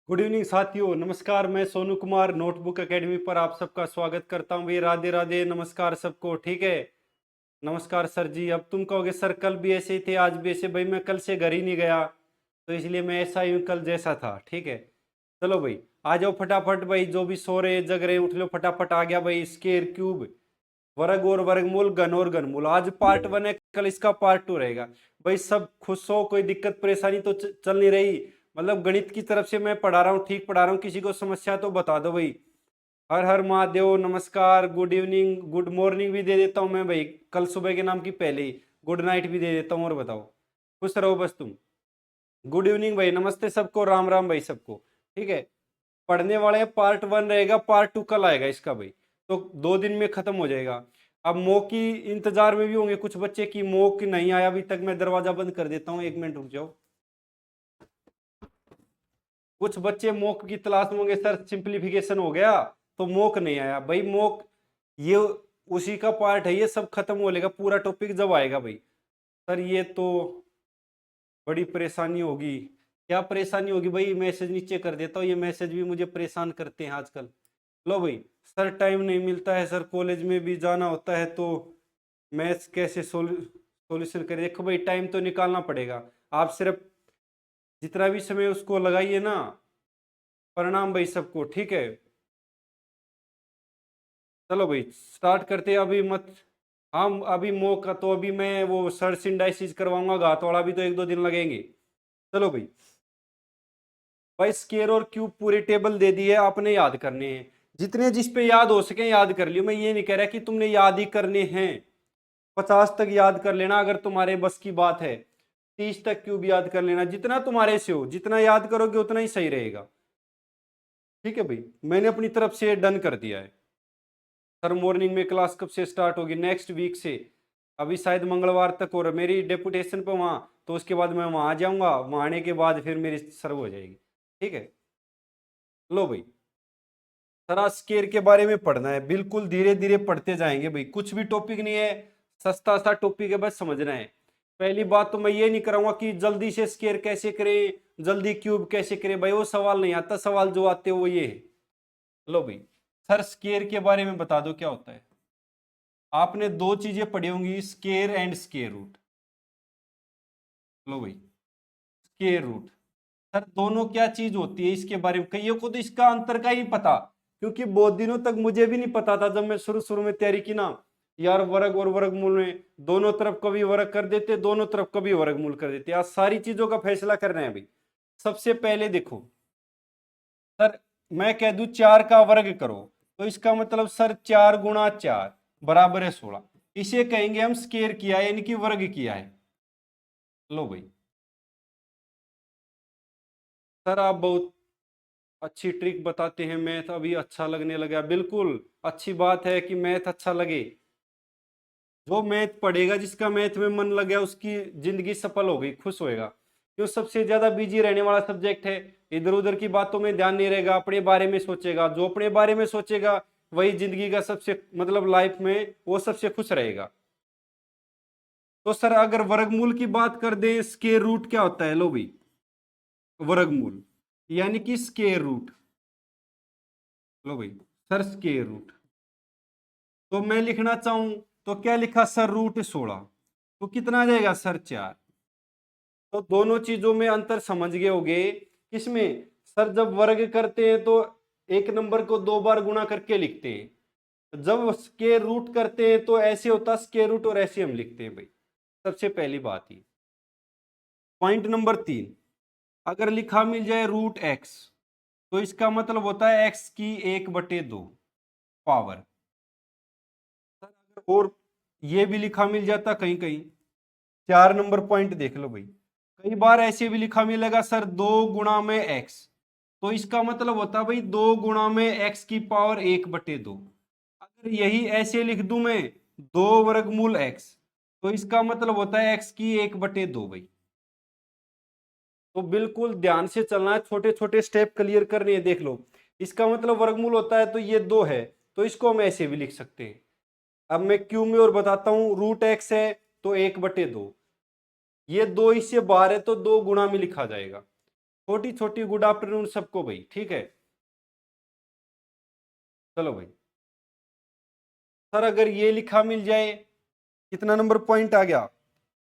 Good evening साथियों, नमस्कार। मैं सोनू कुमार नोटबुक एकेडमी पर आप सबका स्वागत करता हूँ भाई। राधे राधे, नमस्कार सबको। ठीक है, नमस्कार सर जी। अब तुम कहोगे सर कल भी ऐसे ही थे, आज भी ऐसे। भाई मैं कल से घर ही नहीं गया, तो इसलिए मैं ऐसा ही हूँ कल जैसा था। ठीक है, चलो भाई आ जाओ फटाफट। भाई जो भी सो रहे जग रहे उठ लो फटाफट। आ गया भाई स्केर क्यूब, वर्ग और वर्गमूल, घन और घनमूल। आज पार्ट 1 है, कल इसका पार्ट 2 रहेगा। भाई सब खुश हो, कोई दिक्कत परेशानी तो चल नहीं रही? मतलब गणित की तरफ से मैं पढ़ा रहा हूँ, ठीक पढ़ा रहा हूँ। किसी को समस्या तो बता दो भाई। हर हर महादेव, नमस्कार, गुड इवनिंग, गुड मॉर्निंग भी दे देता हूँ मैं भाई। कल सुबह के नाम की पहले ही गुड नाइट भी दे देता हूँ। और बताओ, खुश रहो बस तुम। गुड इवनिंग भाई, नमस्ते सबको, राम राम भाई सबको। ठीक है, पढ़ने वाले हैं। पार्ट 1 रहेगा, पार्ट 2 कल आएगा इसका भाई। तो 2 दिन में खत्म हो जाएगा। अब मॉक की इंतजार में भी होंगे कुछ बच्चे की मॉक नहीं आया अभी तक। मैं दरवाजा बंद कर देता हूँ, 1 मिनट रुक जाओ। कुछ बच्चे मॉक की तलाश में होंगे, सर सिंप्लीफिकेशन हो गया तो मॉक नहीं आया। भाई मॉक ये उसी का पार्ट है, ये सब खत्म हो लेगा पूरा टॉपिक जब आएगा भाई। सर ये तो बड़ी परेशानी होगी। क्या परेशानी होगी भाई? मैसेज नीचे कर देता हूँ, ये मैसेज भी मुझे परेशान करते हैं आजकल। लो भाई, सर टाइम नहीं मिलता है सर, कॉलेज में भी जाना होता है, तो मैथ्स कैसे सॉल्यूशन करें? देखो भाई, टाइम तो निकालना पड़ेगा। आप सिर्फ जितना भी समय उसको लगाइए ना। प्रणाम भाई सबको। ठीक है, चलो भाई स्टार्ट करते हैं। अभी मत, हम अभी मौका तो अभी मैं वो सर सिंडाइसिस करवाऊंगा, घात वाला भी तो 1-2 दिन लगेंगे। चलो भाई, भाई स्केयर और क्यूब पूरी टेबल दे दी है, आपने याद करने हैं। जितने जिस पे याद हो सके याद कर लियो। मैं ये नहीं कह रहा कि तुमने याद ही करने हैं। 50 तक याद कर लेना अगर तुम्हारे बस की बात है। 30 तक क्यूब याद कर लेना, जितना तुम्हारे से हो। जितना याद करोगे उतना ही सही रहेगा। ठीक है भाई, मैंने अपनी तरफ से डन कर दिया है। सर मॉर्निंग में क्लास कब से स्टार्ट होगी? नेक्स्ट वीक से। अभी शायद मंगलवार तक हो रहा मेरी डेपुटेशन पे वहाँ, तो उसके बाद मैं वहाँ आ जाऊँगा। वहाँ आने के बाद फिर मेरी सर्व हो जाएगी। ठीक है, लो भाई, सर आज स्केयर के बारे में पढ़ना है। बिल्कुल धीरे धीरे पढ़ते जाएंगे भाई, कुछ भी टॉपिक नहीं है, सस्ता सा टॉपिक है, बस समझना है। पहली बात तो मैं ये नहीं कराऊंगा कि जल्दी से स्केयर कैसे करें, जल्दी क्यूब कैसे करें। भाई वो सवाल नहीं आता, सवाल जो आते हैं वो ये है। लो भाई, सर स्केयर के बारे में बता दो क्या होता है। आपने दो चीजें पढ़ी होंगी, स्केयर एंड स्केयर रूट। लो भाई, स्केयर रूट, सर दोनों क्या चीज होती है इसके बारे में कईयों को तो इसका अंतर का ही नहीं पता। क्योंकि बहुत दिनों तक मुझे भी नहीं पता था, जब मैं शुरू शुरू में तैयारी की ना। यार वर्ग और वर्गमूल में दोनों तरफ कभी वर्ग कर देते, दोनों तरफ कभी वर्गमूल कर देते। आज सारी चीजों का फैसला करना है भाई। सबसे पहले देखो, सर मैं कह दूं 4 का वर्ग करो, तो इसका मतलब सर 4 × 4 बराबर है 16। इसे कहेंगे हम स्केयर किया है, यानी कि वर्ग किया है। लो भाई, सर आप बहुत अच्छी ट्रिक बताते हैं, मैथ अभी अच्छा लगने लगा। बिल्कुल अच्छी बात है कि मैथ अच्छा लगे। जो मैथ पढ़ेगा, जिसका मैथ में मन लग गया, उसकी जिंदगी सफल हो गई, खुश होएगा। क्यों? सबसे ज्यादा बिजी रहने वाला सब्जेक्ट है। इधर उधर की बातों में ध्यान नहीं रहेगा, अपने बारे में सोचेगा। जो अपने बारे में सोचेगा वही जिंदगी का सबसे मतलब लाइफ में वो सबसे खुश रहेगा। तो सर अगर वर्गमूल की बात कर दे, स्क्वायर रूट क्या होता है? लो भाई, वर्गमूल यानी कि स्क्वायर रूट। लो भाई, सर स्क्वायर रूट, तो मैं लिखना चाहूं तो क्या लिखा सर? रूट 16। तो कितना आ जाएगा सर? 4। तो दोनों चीजों में अंतर समझ गए होगे। किसमें? सर जब वर्ग करते हैं तो एक नंबर को 2 बार गुणा करके लिखते हैं। जब स्क्वायर रूट करते हैं तो ऐसे होता स्क्वायर रूट, और ऐसे हम लिखते हैं भाई। सबसे पहली बात ही। पॉइंट नंबर 3, अगर लिखा मिल जाए √x, तो इसका मतलब होता है x की 1/2 पावर। और ये भी लिखा मिल जाता कहीं कहीं। 4 नंबर पॉइंट देख लो भाई, कई बार ऐसे भी लिखा मिलेगा सर 2 × x, तो इसका मतलब होता है भाई 2 × x की पावर 1/2। अगर यही ऐसे लिख दूं मैं 2 वर्गमूल x, तो इसका मतलब होता है x की 1/2 भाई। तो बिल्कुल ध्यान से चलना है, छोटे छोटे स्टेप क्लियर करने हैं। देख लो, इसका मतलब वर्गमूल होता है तो ये 2 है, तो इसको हम ऐसे भी लिख सकते हैं। अब मैं क्यू में और बताता हूं, √x है तो 1/2, ये 2 इससे बाहर है तो 2 गुणा में लिखा जाएगा। छोटी छोटी गुड आफ्टरनून सबको भाई, ठीक है। चलो भाई सर, अगर ये लिखा मिल जाए, कितना नंबर पॉइंट आ गया?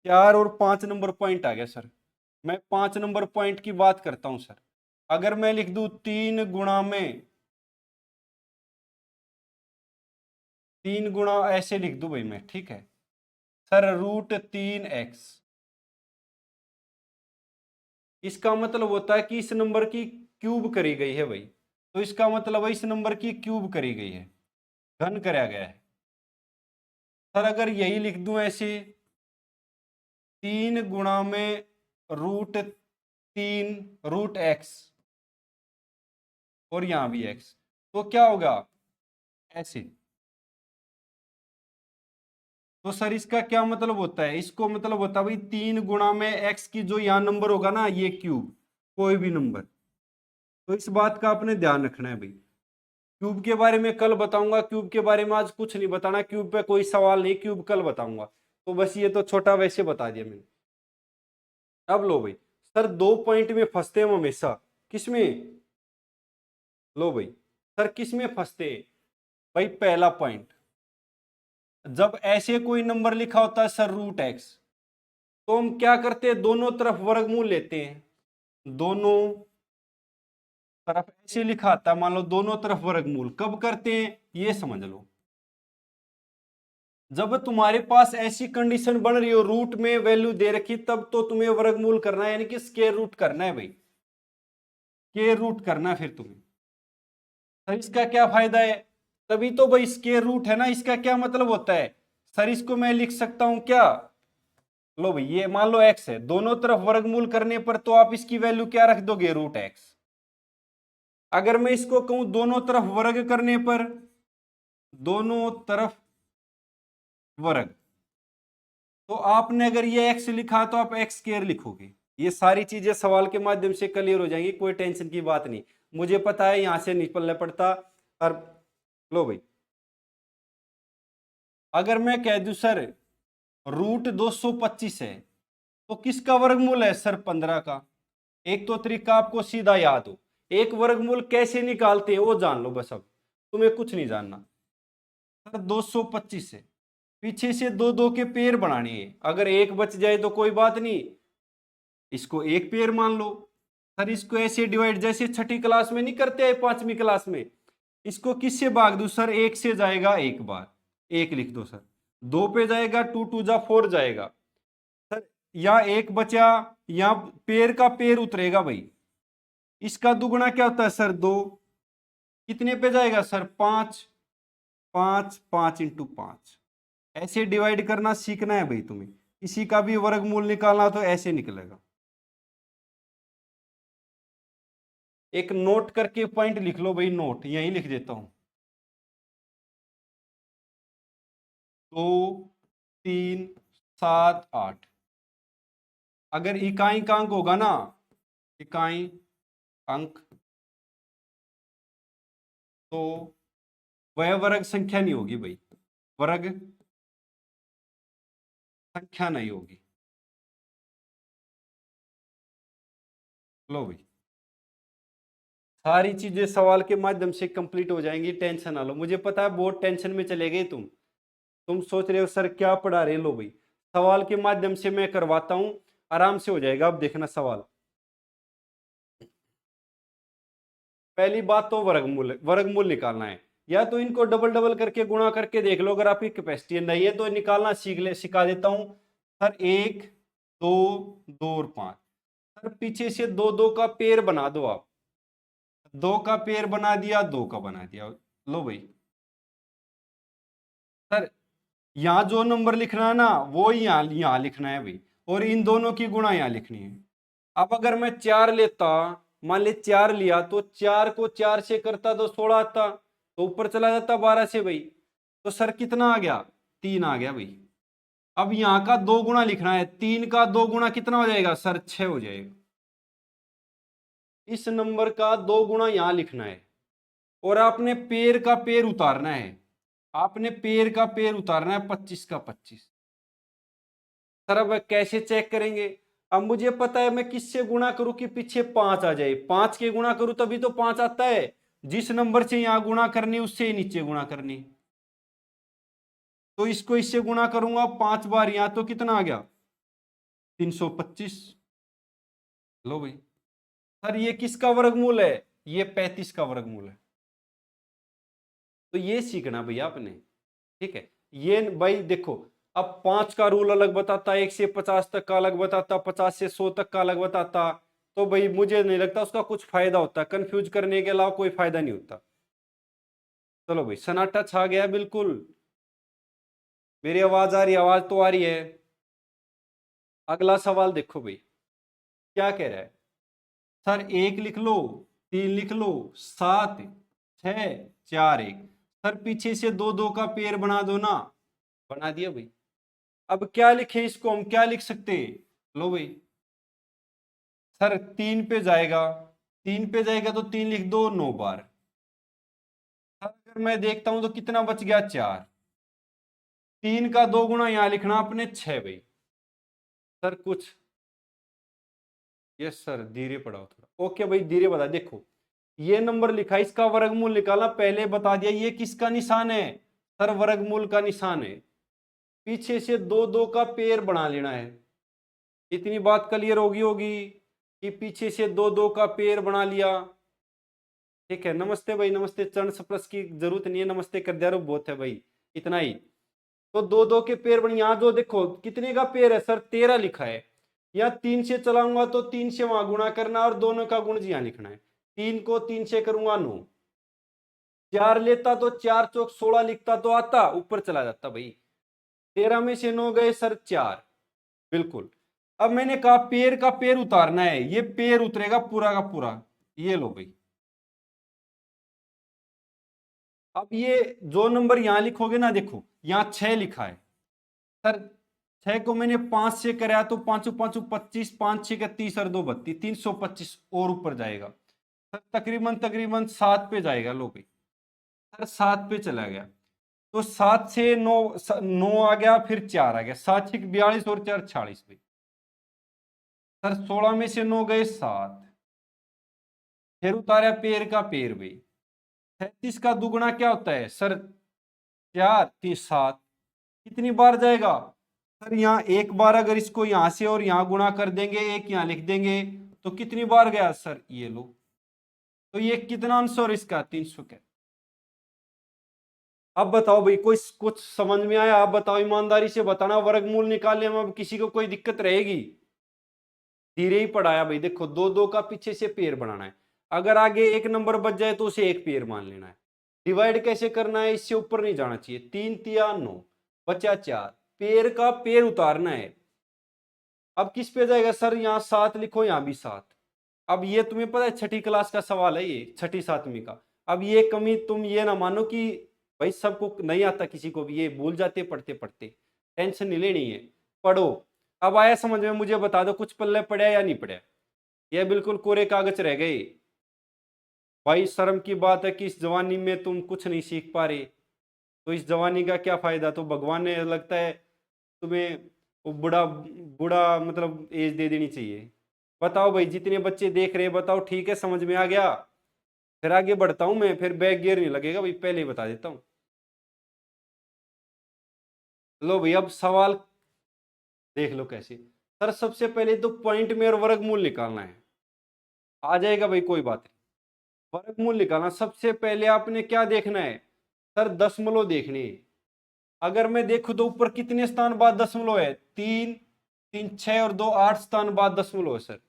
4 और 5 नंबर पॉइंट आ गया सर। मैं 5 नंबर पॉइंट की बात करता हूं सर। अगर मैं लिख दूं 3 गुणा ऐसे लिख दूं भाई मैं, ठीक है सर, √3x। इसका मतलब होता है कि इस नंबर की क्यूब करी गई है भाई, तो इसका मतलब है इस नंबर की क्यूब करी गई है, घन कराया गया है सर। अगर यही लिख दूं ऐसे, 3 गुणा में √3 √x, और यहां भी x, तो क्या होगा ऐसे। तो सर इसका क्या मतलब होता है? इसको मतलब होता है भाई 3 गुणा में x की जो यहाँ नंबर होगा ना, ये क्यूब, कोई भी नंबर। तो इस बात का आपने ध्यान रखना है भाई। क्यूब के बारे में कल बताऊंगा, क्यूब के बारे में आज कुछ नहीं बताना, क्यूब पे कोई सवाल नहीं, क्यूब कल बताऊंगा। तो बस ये तो छोटा वैसे बता दिया मैंने। अब लो भाई सर, 2 पॉइंट में फंसते हैं हम हमेशा। किसमें? लो भाई सर, किसमें फंसते हैं? भाई पहला पॉइंट, जब ऐसे कोई नंबर लिखा होता है सर √x, तो हम क्या करते हैं? दोनों तरफ वर्गमूल लेते हैं। दोनों तरफ ऐसे लिखा आता है, मान लो दोनों तरफ वर्गमूल कब करते हैं ये समझ लो। जब तुम्हारे पास ऐसी कंडीशन बन रही हो, रूट में वैल्यू दे रखी, तब तो तुम्हें वर्गमूल करना है, यानी कि स्क्वायर रूट करना है भाई, स्क्वायर रूट करना है फिर तुम्हें। सर इसका क्या फायदा है? तभी तो भाई स्क्वायर रूट है ना। इसका क्या मतलब होता है सर? इसको मैं लिख सकता हूं क्या? लो भाई, ये मान लो x है, दोनों तरफ वर्गमूल करने पर तो आप इसकी वैल्यू क्या रख दोगे? √x। अगर मैं इसको कहूं दोनों तरफ वर्ग करने पर, दोनों तरफ वर्ग, तो आपने अगर ये x लिखा तो आप x स्क्वायर लिखोगे। ये सारी चीजें सवाल के माध्यम से क्लियर हो जाएंगी, कोई टेंशन की बात नहीं। मुझे पता है यहां से निकलना पड़ता। और लो भाई, अगर मैं कह दूं सर √225 है, तो किसका वर्गमूल है सर? 15 का। एक तो तरीका आपको सीधा याद हो, एक वर्गमूल कैसे निकालते हैं वो जान लो बस, अब तुम्हें कुछ नहीं जानना। सर 225 है, पीछे से दो दो के पेयर बनाने हैं, अगर एक बच जाए तो कोई बात नहीं, इसको एक पेयर मान लो। सर इसको ऐसे डिवाइड जैसे छठी क्लास में नहीं करते हैं, 5वीं क्लास में। इसको किससे भाग दू सर? एक से जाएगा एक बार, एक लिख दो सर। दो पे जाएगा, 2 2 जा 4 जाएगा सर। यहाँ एक बचा, यहाँ पेड़ का पेड़ उतरेगा भाई। इसका दुगुना क्या होता है सर? 2। कितने पे जाएगा सर? 5। 5 5 × 5। ऐसे डिवाइड करना सीखना है भाई तुम्हें। किसी का भी वर्गमूल निकालना तो ऐसे निकलेगा। एक नोट करके पॉइंट लिख लो भाई, नोट यहीं लिख देता हूं। 2 3 7 8। अगर इकाई का अंक होगा ना, इकाई अंक, तो वह वर्ग संख्या नहीं होगी भाई, वर्ग संख्या नहीं होगी। लो भाई, सारी चीजें सवाल के माध्यम से कंप्लीट हो जाएंगी, टेंशन ना लो। मुझे पता है बहुत टेंशन में चले गए तुम सोच रहे हो सर क्या पढ़ा रहे। लो भाई, सवाल के माध्यम से मैं करवाता हूं, आराम से हो जाएगा। अब देखना सवाल। पहली बात तो वर्गमूल, वर्गमूल निकालना है। या तो इनको डबल डबल करके गुणा करके देख लो, अगर आपकी कैपेसिटी नहीं है तो निकालना सीख ले, सिखा देता हूं सर। 1 2 2 और 5। सर पीछे से दो दो का पेयर बना दो आप। 2 का पेयर बना दिया, 2 का बना दिया। लो भाई सर, यहां जो नंबर लिखना है ना, वो यहां लिखना है भाई, और इन दोनों की गुणा यहां लिखनी है। अब अगर मैं 4 लेता, मान ले 4 लिया, तो 4 को 4 से करता तो 16 आता, तो ऊपर चला जाता 12 से भाई। तो सर कितना आ गया? 3 आ गया भाई। अब यहां का 2 गुणा लिखना है, 3 का 2 गुणा कितना हो जाएगा सर? 6 हो जाएगा। इस नंबर का 2 गुणा यहां लिखना है, और आपने पेड़ का पेड़ उतारना है। आपने पेड़ का पेड़ उतारना है 25 का 25। सर अब कैसे चेक करेंगे? अब मुझे पता है मैं किससे गुणा करूं कि पीछे 5 आ जाए, 5 के गुणा करूं तभी तो 5 आता है। जिस नंबर से यहां गुणा करनी उससे ही नीचे गुणा करनी। तो इसको इससे गुणा करूंगा 5 बार, यहां तो कितना आ गया 325। लो भाई सर ये किसका वर्गमूल है, ये 35 का वर्गमूल है। तो ये सीखना भैया आपने, ठीक है। ये भाई देखो, अब 5 का रूल अलग बताता, 1 से 50 तक का अलग बताता, 50 से 100 तक का अलग बताता। तो भाई मुझे नहीं लगता उसका कुछ फायदा होता, कंफ्यूज करने के अलावा कोई फायदा नहीं होता। चलो भाई सन्नाटा छा गया बिल्कुल। मेरी आवाज आ रही है, आवाज तो आ रही है। अगला सवाल देखो भाई क्या कह रहा है। सर 1 लिख लो, 3 लिख लो, 7, 6, 4, 1। सर पीछे से 2 2 का पेड़ बना दो ना। बना दिया भाई। अब क्या लिखे इसको, हम क्या लिख सकते हैं। लो भाई सर 3 पे जाएगा, 3 पे जाएगा तो 3 लिख दो 9 बार। सर अगर मैं देखता हूं तो कितना बच गया 4। 3 का 2 गुना यहां लिखना अपने 6 भाई। सर कुछ, यस सर धीरे पढ़ाओ थोड़ा। ओके भाई धीरे बता। देखो ये नंबर लिखा, इसका वर्गमूल निकाला, पहले बता दिया ये किसका निशान है, सर वर्गमूल का निशान है। पीछे से 2 2 का पेड़ बना लेना है। इतनी बात क्लियर होगी कि पीछे से 2 2 का पेड़ बना लिया। ठीक है, नमस्ते भाई नमस्ते। चरण स्पर्श की जरूरत नहीं है, नमस्ते कर दिया बहुत है भाई, इतना ही। तो 2 2 के पेड़ बन, यहाँ जो देखो कितने का पेड़ है सर 13 लिखा है। यहाँ 3 से चलाऊंगा तो 3 से वहां गुणा करना और दोनों का गुण यहाँ लिखना है। 3 को 3 से करूंगा 9। 4 लेता तो 4 चौक 16 लिखता तो आता, ऊपर चला जाता भाई। 13 में से 9 गए सर 4। बिल्कुल। अब मैंने कहा पेड़ का पेड़ उतारना है, ये पेड़ उतरेगा पूरा का पूरा। ये लो भाई। अब ये जो नंबर यहां लिखोगे ना, देखो यहां 6 लिखा है सर। 6 को मैंने 5 से कराया तो 5 5 25, 5 6 का 30 और 2 32, 325 और ऊपर जाएगा सर। तकरीबन तकरीबन 7 पे जाएगा। लो भाई सर 7 पे चला गया। तो 7 से 9, 9 आ गया, फिर 4 आ गया, 7 6 42 और 4 46 भाई। सर 16 में से 9 गए 7। फिर उतारा पेड़ का पेड़ भाई। 37 का दुगुना क्या होता है सर, 4 3 7। कितनी बार जाएगा सर, यहाँ एक बार। अगर इसको यहां से और यहां गुणा कर देंगे, एक यहां लिख देंगे, तो कितनी बार गया सर, ये लो। तो ये कितना आंसर इसका 300 का। अब बताओ भाई कोई कुछ समझ में आया, आप बताओ ईमानदारी से बताना। वर्गमूल निकालने में अब किसी को कोई दिक्कत रहेगी। धीरे ही पढ़ाया भाई। देखो 2 2 का पीछे से पेड़ बनाना है। अगर आगे एक नंबर बच जाए तो उसे एक पेड़ मान लेना है। डिवाइड कैसे करना है, इससे ऊपर नहीं जाना चाहिए। 3 तिया 9, बचा 4। पेड़ का पेड़ उतारना है। अब किस पे जाएगा सर, यहाँ 7 लिखो, यहाँ भी 7। अब ये तुम्हें पता है छठी क्लास का सवाल है, ये छठी सातवीं का। अब ये कमी तुम ये ना मानो कि भाई सबको नहीं आता, किसी को भी ये भूल जाते पढ़ते पढ़ते। टेंशन नहीं लेनी है, पढ़ो। अब आया समझ में, मुझे बता दो कुछ पल्ले पड़ा या नहीं पड़ा। ये बिल्कुल कोरे कागज रह गए। भाई शर्म की बात है कि इस जवानी में तुम कुछ नहीं सीख पा रहे। तो इस जवानी का क्या फायदा, तो भगवान ने लगता है तुम्हें वो बुढ़ा बुढ़ा मतलब एज दे देनी चाहिए। बताओ भाई जितने बच्चे देख रहे हैं, बताओ ठीक है समझ में आ गया। फिर आगे बढ़ता हूं मैं, फिर बैक गियर नहीं लगेगा भाई, पहले ही बता देता हूं। लो भाई अब सवाल देख लो कैसे। सर सबसे पहले तो पॉइंट में और वर्गमूल निकालना है। आ जाएगा भाई कोई बात नहीं। वर्गमूल निकालना सबसे पहले आपने क्या देखना है सर, दशमलव देखने हैं। अगर मैं देखूं तो ऊपर कितने स्थान बाद दशमलव है, 3 3 6 और 2 8 स्थान बाद दशमलव है सर।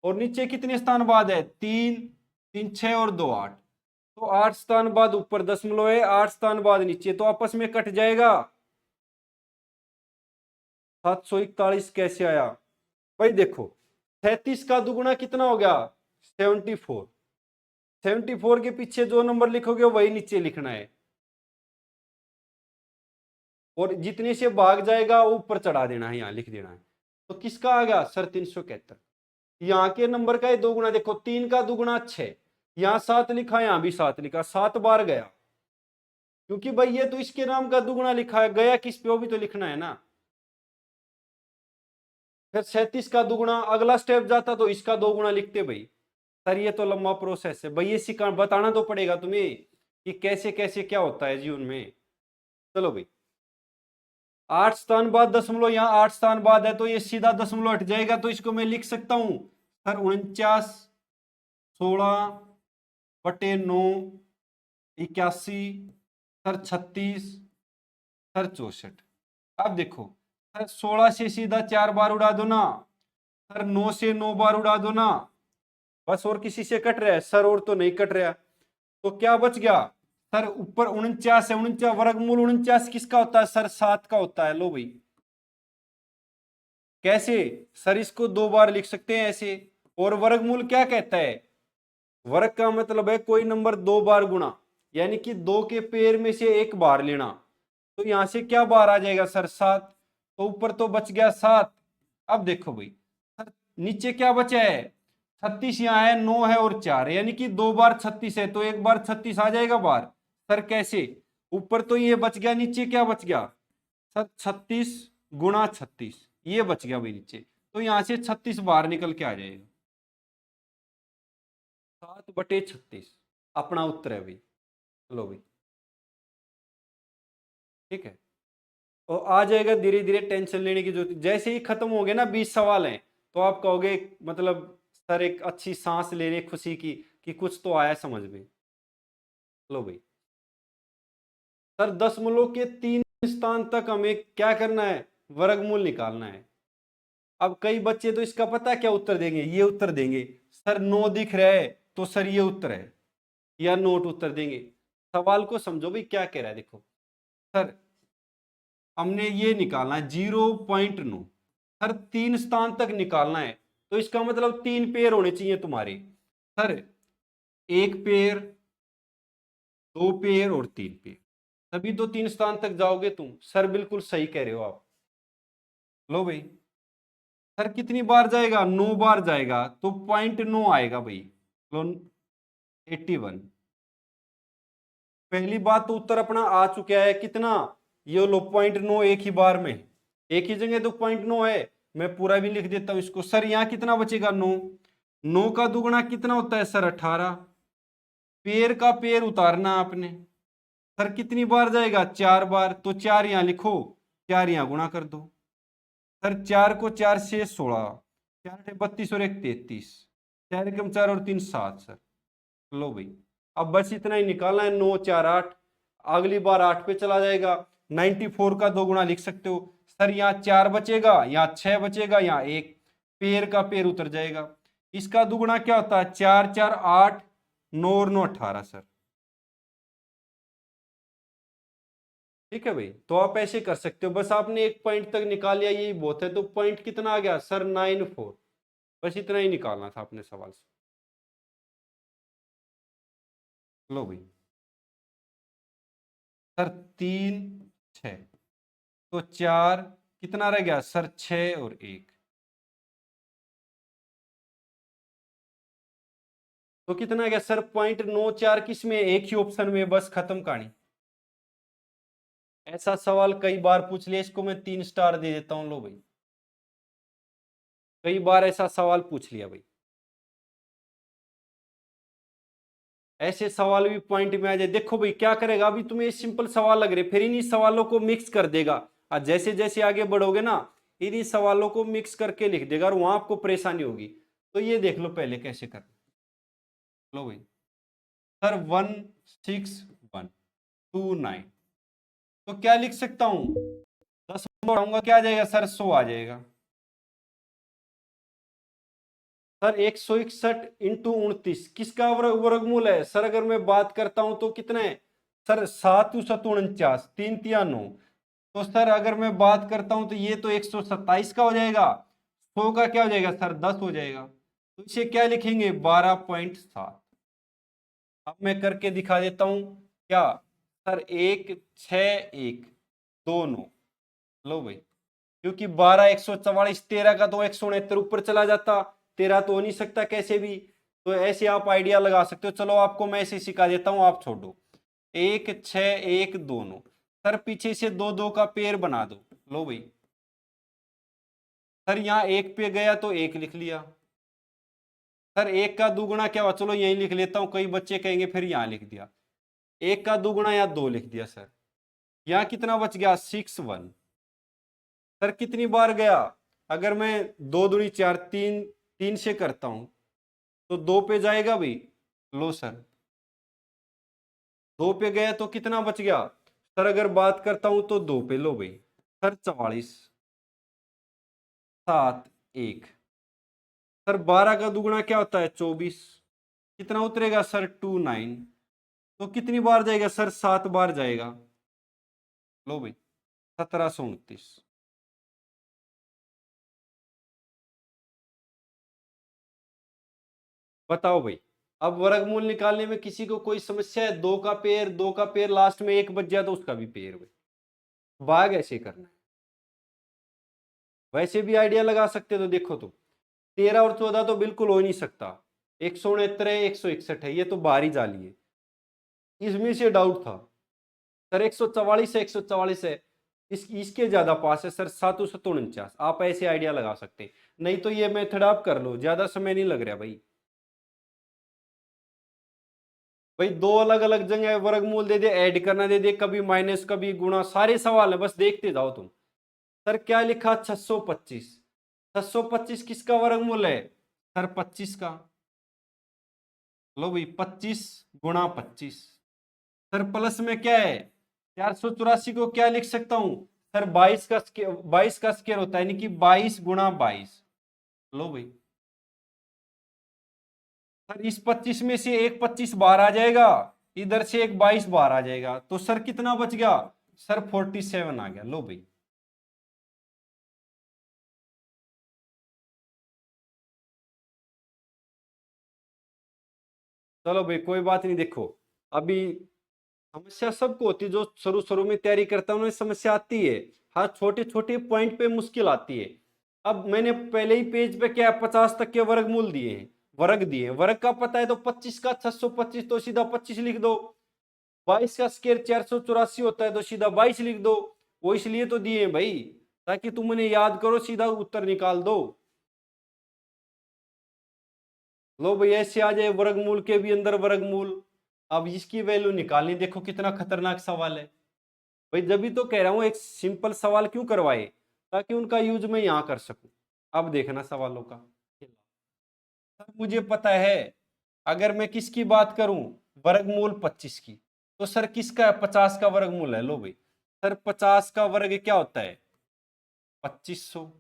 और नीचे कितने स्थान बाद है, 3 3 6 और 2 8। तो 8 स्थान बाद ऊपर दशमलव है, 8 स्थान बाद नीचे, तो आपस में कट जाएगा। 741 कैसे आया भाई, देखो 37 का दुगुना कितना हो गया 74। 74 के पीछे जो नंबर लिखोगे वही नीचे लिखना है, और जितने से भाग जाएगा वो ऊपर चढ़ा देना है, यहाँ लिख देना है। तो किसका आ गया सर 371। यहाँ के नंबर का ही दो गुना, देखो 3 का दुगुना 6। यहाँ 7 लिखा, यहाँ भी 7 लिखा, 7 बार गया। क्योंकि भाई ये तो इसके नाम का दुगुना लिखा है, गया किस पे वो भी तो लिखना है ना। फिर 37 का दुगुना, अगला स्टेप जाता तो इसका 2 गुना लिखते भाई। सर ये तो लंबा प्रोसेस है भाई, ये सिखा बताना तो पड़ेगा तुम्हें कि कैसे कैसे क्या होता है जीवन में। चलो भाई, 8 स्थान बाद दशमलव, यहाँ 8 स्थान बाद है तो ये सीधा दशमलव हट जाएगा, तो इसको मैं लिख सकता हूं सर 49 16/9 81 सर 36 सर 64। अब देखो सर 16 से सीधा 4 बार उड़ा दो ना, सर 9 से 9 बार उड़ा दो ना, बस। और किसी से कट रहा है सर? और तो नहीं कट रहा, तो क्या बच गया सर? ऊपर 49 है, 49 वर्गमूल 49 किसका होता है सर? 7 का होता है। लो भाई, कैसे सर? इसको 2 बार लिख सकते हैं ऐसे। और वर्गमूल क्या कहता है? वर्ग का मतलब है कोई नंबर 2 बार गुणा, यानी कि 2 के पेयर में से एक बार लेना। तो यहां से क्या बार आ जाएगा सर? 7। तो ऊपर तो बच गया 7। अब देखो भाई सर, नीचे क्या बचा है? 36 यहाँ है, 9 है और 4 है, यानी कि 2 बार 36 है, तो एक बार 36 आ जाएगा बार। सर कैसे? ऊपर तो ये बच गया, नीचे क्या बच गया सर? 36 × 36, ये बच गया भाई नीचे। तो यहां से 36 बार निकल के आ जाएगा। 7/36 अपना उत्तर है भाई। लो भाई, ठीक है। और आ जाएगा धीरे धीरे, टेंशन लेने की जरूरत। जैसे ही खत्म हो गए ना 20 सवाल हैं, तो आप कहोगे मतलब सर एक अच्छी सांस लेने खुशी की कि कुछ तो आया समझ में। लो भाई सर, दशमलव के 3 स्थान तक हमें क्या करना है? वर्गमूल निकालना है। अब कई बच्चे तो इसका पता है क्या उत्तर देंगे? ये उत्तर देंगे सर 9 दिख रहा है तो सर ये उत्तर है, या नोट उत्तर देंगे। सवाल को समझो भाई क्या कह रहा है। देखो सर, हमने ये निकालना है 0.9, सर 3 स्थान तक निकालना है, तो इसका मतलब 3 पेयर होने चाहिए तुम्हारे सर। 1 पेयर, 2 पेयर और 3 पेयर, तभी तो 3 स्थान तक जाओगे तुम। सर बिल्कुल सही कह रहे हो आप। लो भाई सर, कितनी बार जाएगा? 9 बार जाएगा, तो 0.9 आएगा भाई। लो 81। पहली बात तो उत्तर अपना आ चुका है कितना? ये लो 0.9 एक ही बार में, एक ही जगह तो 0.9 है। मैं पूरा भी लिख देता हूं इसको। सर यहाँ कितना बचेगा? 9। 9 का दुगुना कितना होता है सर? 18। पेड़ का पेड़ उतारना आपने। सर कितनी बार जाएगा? 4 बार, तो 4 यहाँ लिखो, 4 यहाँ गुणा कर दो। सर 4 को 4 से 16, 4 32 और 1 33, 4 एकम 4 और 3 7 सर। लो भाई, अब बस इतना ही निकालना है। 9 4 8, अगली बार 8 पे चला जाएगा। 94 का 2 गुना लिख सकते हो सर। यहाँ 4 बचेगा, यहाँ 6 बचेगा, यहाँ 1, पेड़ का पेड़ उतर जाएगा। इसका दुगुना क्या होता है? 4 4 8, 9 और 9 18 सर। ठीक है भाई, तो आप ऐसे कर सकते हो। बस आपने एक पॉइंट तक निकाल लिया, यही बहुत है। तो पॉइंट कितना आ गया सर? 94। बस इतना ही निकालना था अपने सवाल से। लो भाई सर, 3 6, तो 4 कितना रह गया सर? 6 और 1, तो कितना गया सर? 0.94 किस में? एक ही ऑप्शन में, बस खत्म कहानी। ऐसा सवाल कई बार पूछ लिया, इसको मैं 3 स्टार दे देता हूं। लो भाई, कई बार ऐसा सवाल पूछ लिया भाई। ऐसे सवाल भी पॉइंट में आ जाए। देखो भाई क्या करेगा, अभी तुम्हें ये सिंपल सवाल लग रहे, फिर इन्हीं सवालों को मिक्स कर देगा। और जैसे जैसे आगे बढ़ोगे ना, इन्हीं सवालों को मिक्स करके लिख देगा, और वहां आपको परेशानी होगी। तो ये देख लो पहले कैसे कर। लो भाई सर, 16129, तो क्या लिख सकता हूं? 10 बढ़ाऊंगा क्या आ जाएगा सर? 100 आ जाएगा सर। 161 × 29 किसका वर्गमूल है सर? अगर मैं बात करता हूं तो कितना है सर? 7×7 = 49, 3×3 = 9। तो सर अगर मैं बात करता हूं तो ये तो 127 का हो जाएगा। 100 का क्या हो जाएगा सर? 10 हो जाएगा। तो इसे क्या लिखेंगे? 12.7। अब मैं करके दिखा देता हूं क्या सर? 1 6 1 2 9। लो भाई, क्योंकि 12 144, 13 का तो 169 ऊपर चला जाता, 13 तो हो नहीं सकता कैसे भी। तो ऐसे आप आइडिया लगा सकते हो। चलो आपको मैं ऐसे सिखा देता हूं, आप छोड़ो। 1 6 1 2 9, सर पीछे से 2 2 का पेयर बना दो। लो भाई सर यहाँ एक पे गया तो एक लिख लिया। सर एक का दुगुना क्या हुआ, चलो यही लिख लेता हूं, कई बच्चे कहेंगे फिर यहाँ लिख दिया। एक का दुगुना या दो लिख दिया सर। यहाँ कितना बच गया, 6 1। सर कितनी बार गया, अगर मैं 2 दूनी 4, 3 से करता हूं तो 2 पे जाएगा भाई। लो सर 2 पे गया तो कितना बच गया। सर अगर बात करता हूं तो 2 पे, लो भाई सर 44 7 1। सर 12 का दुगुना क्या होता है, 24। कितना उतरेगा सर, 29। तो कितनी बार जाएगा सर, 7 बार जाएगा। लो भाई 1729। बताओ भाई, अब वर्गमूल निकालने में किसी को कोई समस्या है, दो का पेयर लास्ट में एक बच जाए तो उसका भी पेयर भाई। भाग ऐसे करना है, वैसे भी आइडिया लगा सकते हो। तो देखो तुम 13 और 14 तो बिल्कुल हो ही नहीं सकता, 169 है 161 है, ये तो बाहरी जाली है। इसमें से डाउट था सर, 144 है 144 है, इसके ज्यादा पास है सर 749। आप ऐसे आइडिया लगा सकते, नहीं तो ये मेथड आप कर लो, ज्यादा समय नहीं लग रहा भाई। भाई दो अलग अलग जगह वर्गमूल दे दे, ऐड करना दे दे, कभी माइनस कभी गुणा, सारे सवाल है, बस देखते जाओ तुम। सर क्या लिखा, 625। 625 किसका वर्गमूल है सर, 25 का। लो भाई 25 गुणा 25। सर प्लस में क्या है, 484 को क्या लिख सकता हूं सर, 22 का स्क्वायर होता है, यानी कि 22 गुणा 22। लो भाई सर इस 25 में से एक 25 बाहर आ जाएगा, इधर से एक 22 बाहर आ जाएगा, तो सर कितना बच गया सर, 47 आ गया। लो भाई चलो भाई कोई बात नहीं। देखो अभी समस्या सबको होती है, जो शुरू शुरू में तैयारी करता है उन्हें समस्या आती है, हाँ छोटे छोटे पॉइंट पे मुश्किल आती है। अब मैंने पहले ही पेज पे क्या 50 तक के वर्गमूल दिए हैं, वर्ग दिए हैं, वर्ग का पता है तो 25 का 625 तो सीधा 25 लिख दो। 22 का स्क्वायर 484 होता है तो सीधा 22 लिख दो। वो इसलिए तो दिए हैं भाई, ताकि तुम उन्हें याद करो, सीधा उत्तर निकाल दो। लो भाई ऐसे आ जाए वर्गमूल के भी अंदर वर्गमूल। अब इसकी वैल्यू निकालनी, देखो कितना खतरनाक सवाल है भाई। जब भी तो कह रहा हूं एक सिंपल सवाल क्यों करवाए, ताकि उनका यूज मैं यहां कर सकूं। अब देखना सवालों का, सर मुझे पता है अगर मैं किसकी बात करूं, वर्गमूल 25 की, तो सर किसका है, 50 का वर्गमूल है। लो भाई सर 50 का वर्ग क्या होता है, 2500।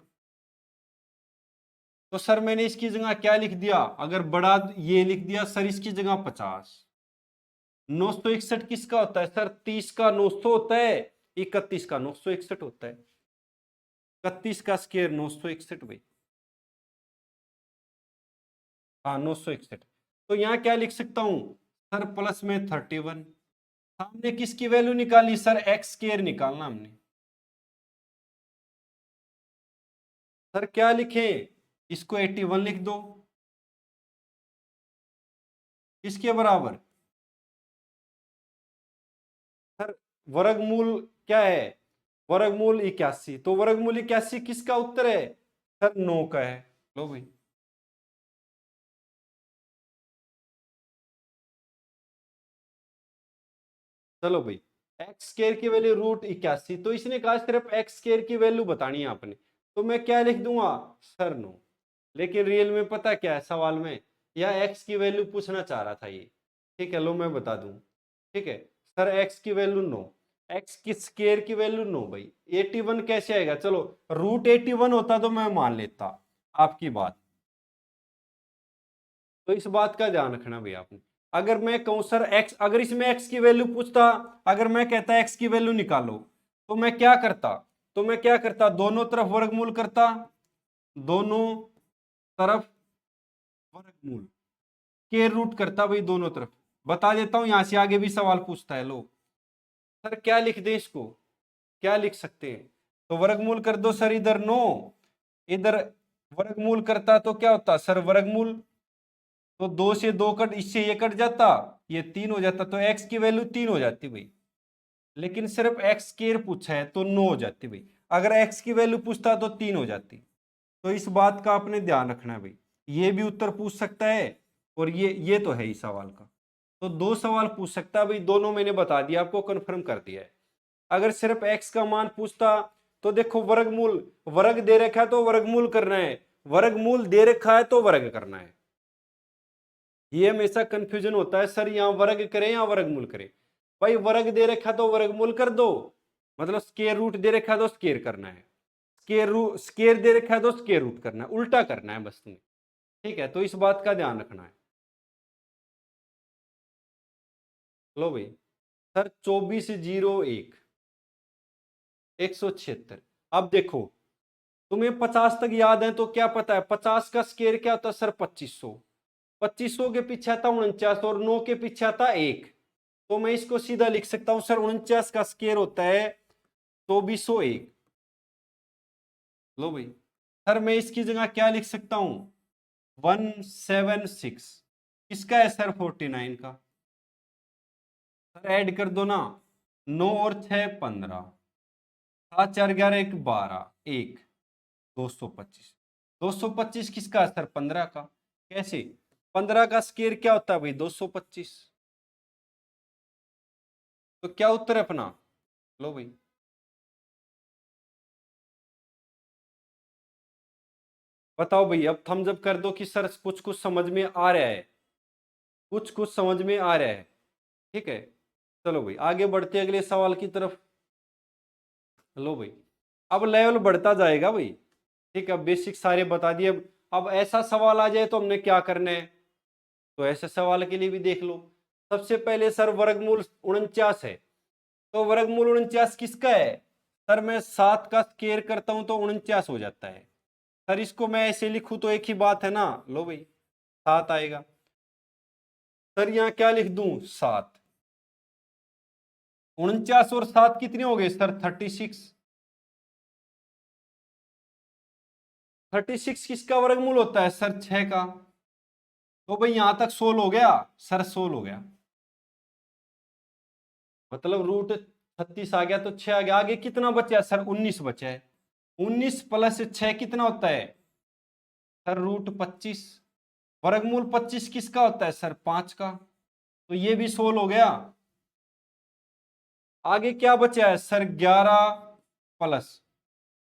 तो सर मैंने इसकी जगह क्या लिख दिया, अगर बड़ा ये लिख दिया सर, इसकी जगह 50। 961 किसका होता है सर, 30 का 900 होता है, 31 का 961 होता है। 31 का स्क्वायर 961 भाई, हाँ 961। तो यहाँ क्या लिख सकता हूं सर, प्लस में 31। सामने किसकी वैल्यू निकालनी सर, एक्स स्क्वायर निकालना हमने। सर क्या लिखे, इसको 81 लिख दो, इसके बराबर। सर वर्गमूल क्या है, वर्गमूल 81, तो वर्गमूल 81 किसका उत्तर है सर, 9 का है। लो भाई चलो भाई, एक्स स्क्वायर की वैल्यू √81, तो इसने कहा सिर्फ एक्स स्क्वायर की वैल्यू बतानी है आपने, तो मैं क्या लिख दूंगा सर 9। लेकिन रियल में पता क्या है सवाल में, यह एक्स की वैल्यू पूछना चाह रहा था ये, ठीक है लो मैं बता दूं। ठीक है सर एक्स की वैल्यू 9, एक्स की स्क्वायर की वैल्यू 9 भाई। 81 कैसे आएगा, चलो √81 होता तो मैं मान लेता आपकी बात। तो इस बात का ध्यान रखना भैया आपने। अगर मैं कहूं सर एक्स, अगर इसमें एक्स की वैल्यू पूछता, अगर मैं कहता एक्स की वैल्यू निकालो, तो मैं क्या करता, दोनों तरफ वर्गमूल करता, दोनों तरफ वर्गमूल के रूट करता भाई दोनों तरफ। बता देता हूं, यहां से आगे भी सवाल पूछता है। लो सर क्या लिख दे इसको, क्या लिख सकते हैं, तो वर्गमूल कर दो सर, इधर 9, इधर वर्गमूल करता तो क्या होता सर, वर्गमूल, तो 2 से 2 कट, इससे ये कट जाता, ये 3 हो जाता, तो एक्स की वैल्यू 3 हो जाती भाई। लेकिन सिर्फ एक्स स्क्वायर पूछा है तो 9 हो जाती भाई, अगर एक्स की वैल्यू पूछता तो 3 हो जाती। तो इस बात का आपने ध्यान रखना है भाई, ये भी उत्तर पूछ सकता है और ये तो है ही सवाल का। तो दो सवाल पूछ सकता है भाई, दोनों मैंने बता दिया आपको, कंफर्म कर दिया है। अगर सिर्फ x का मान पूछता तो देखो वर्गमूल, वर्ग दे रखा है तो वर्गमूल करना है, वर्गमूल दे रखा है तो वर्ग करना है। ये हमेशा कंफ्यूजन होता है, सर यहां वर्ग करें या वर्गमूल करें। भाई वर्ग दे रखा तो वर्गमूल कर दो, मतलब स्केयर रूट दे रखा है तो स्केयर करना है, स्केयर दे रखा है तो स्केयर रूट करना है, उल्टा करना है बस तुम्हें। ठीक है, तो इस बात का ध्यान रखना है। लो भाई, सर 2401 176। अब देखो तुम्हें 50 तक याद है तो क्या पता है 50 का स्केयर क्या होता है सर 2500, 2500 के पीछे आता 49 और 9 के पीछे आता 1। तो मैं इसको सीधा लिख सकता हूं सर 49 का स्केयर होता है 2401। लो भाई, सर मैं इसकी जगह क्या लिख सकता हूं 176। किसका है सर 49 का। सर ऐड कर दो ना, 9 और 6 15, 7 4 11 1 12 1 225। 225 किसका है सर 15 का। कैसे, 15 का स्केयर क्या होता है भाई 225। तो क्या उत्तर है अपना। लो भाई, बताओ भाई, अब थम्स अप कर दो कि सर कुछ कुछ समझ में आ रहा है, कुछ कुछ समझ में आ रहा है। ठीक है, चलो भाई आगे बढ़ते अगले सवाल की तरफ। लो भाई, अब लेवल बढ़ता जाएगा भाई। ठीक है, बेसिक सारे बता दिए। अब ऐसा सवाल आ जाए तो हमने क्या करना है, तो ऐसे सवाल के लिए भी देख लो। सबसे पहले सर वर्गमूल 49 है, तो वर्गमूल 49 किसका है। सर मैं 7 का स्केयर करता हूं तो 49 हो जाता है। सर इसको मैं ऐसे लिखूं तो एक ही बात है ना, लो भाई 7 आएगा। सर यहां क्या लिख दूं 7, 49 और 7 कितने हो गए सर 36। 36 किसका वर्गमूल होता है सर 6 का। तो भाई यहां तक 16 हो गया, सर 16 हो गया, मतलब रूट 36 आ गया तो 6 आ गया। आगे कितना बचा सर 19 बचा है, 19 प्लस 6 कितना होता है सर रूट 25। वर्गमूल 25 किसका होता है सर 5 का, तो ये भी 16 हो गया। आगे क्या बचा है सर 11 प्लस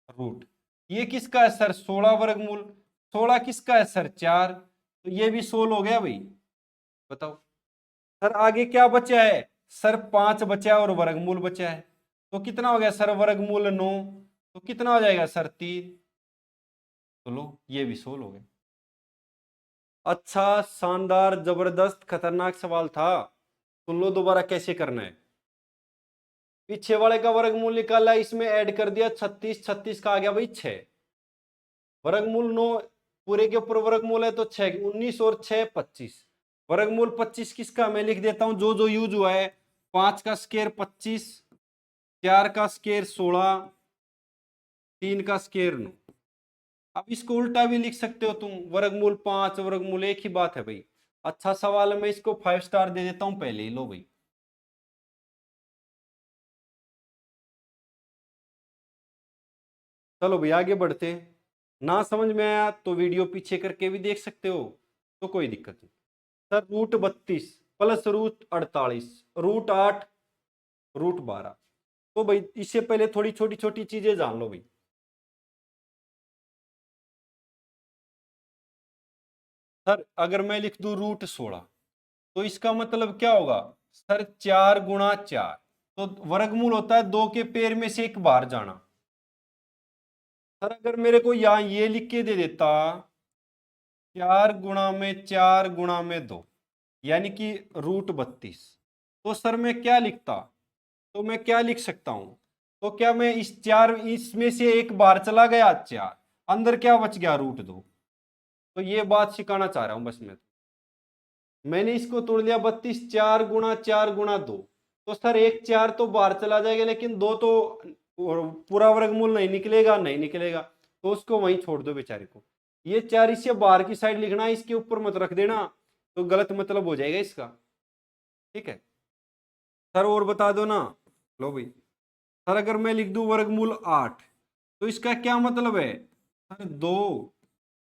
रूट, ये किसका है सर 16 वर्गमूल, 16 किसका है सर 4, तो ये भी 16 हो गया भाई। बताओ सर आगे क्या बचा है, सर 5 बचा है और वर्गमूल बचा है, तो कितना हो गया सर वर्गमूल 9, तो कितना हो जाएगा सर 3। तो लो ये भी 16 हो गया। अच्छा शानदार जबरदस्त खतरनाक सवाल था, सुन लो दोबारा कैसे करना है। पीछे वाले का वर्गमूल निकाला, इसमें ऐड कर दिया 36, 36 का आ गया भाई 6, वर्गमूल 9 पूरे के ऊपर वर्गमूल है तो 6 19 और 6 25। वर्गमूल 25 किसका मैं लिख देता हूं जो जो यूज हुआ है, 5 का स्केयर 25, 4 का स्केयर 16, 3 का स्केयर 9। अब इसको उल्टा भी लिख सकते हो तुम, वर्गमूल 5 वर्गमूल एक ही बात है भाई। अच्छा सवाल है, मैं इसको 5 स्टार दे देता हूं पहले ही। लो भाई, चलो भाई आगे बढ़ते हैं। ना समझ में आया तो वीडियो पीछे करके भी देख सकते हो, तो कोई दिक्कत नहीं। Sir root 32 plus root 48 root 8 root 12। तो भाई इससे पहले थोड़ी छोटी छोटी चीजें जान लो भाई। सर अगर मैं लिख दूं रूट 16, तो इसका मतलब क्या होगा सर 4 गुणा 4, तो वर्गमूल होता है 2 के पेड़ में से एक बाहर जाना। सर अगर मेरे को यहां ये लिख के दे देता 4 गुणा में 4 गुणा में 2, यानी कि रूट 32, तो सर मैं क्या लिखता, तो मैं क्या लिख सकता हूं, तो क्या मैं इस 4 इसमें से एक बार चला गया 4, अंदर क्या बच गया रूट 2। तो ये बात सिखाना चाह रहा हूं बस मैं। मैंने इसको तोड़ लिया 32, 4 गुणा 4 गुणा 2, तो सर एक 4 तो बाहर चला जाएगा लेकिन 2 तो पूरा वर्गमूल नहीं निकलेगा, नहीं निकलेगा, तो उसको वहीं छोड़ दो बेचारे को। ये 4 इससे बाहर की साइड लिखना है, इसके ऊपर मत रख देना, तो गलत मतलब हो जाएगा इसका। ठीक है सर, और बता दो ना। लो भाई, सर अगर मैं लिख दूं वर्गमूल 8, तो इसका क्या मतलब है सर 2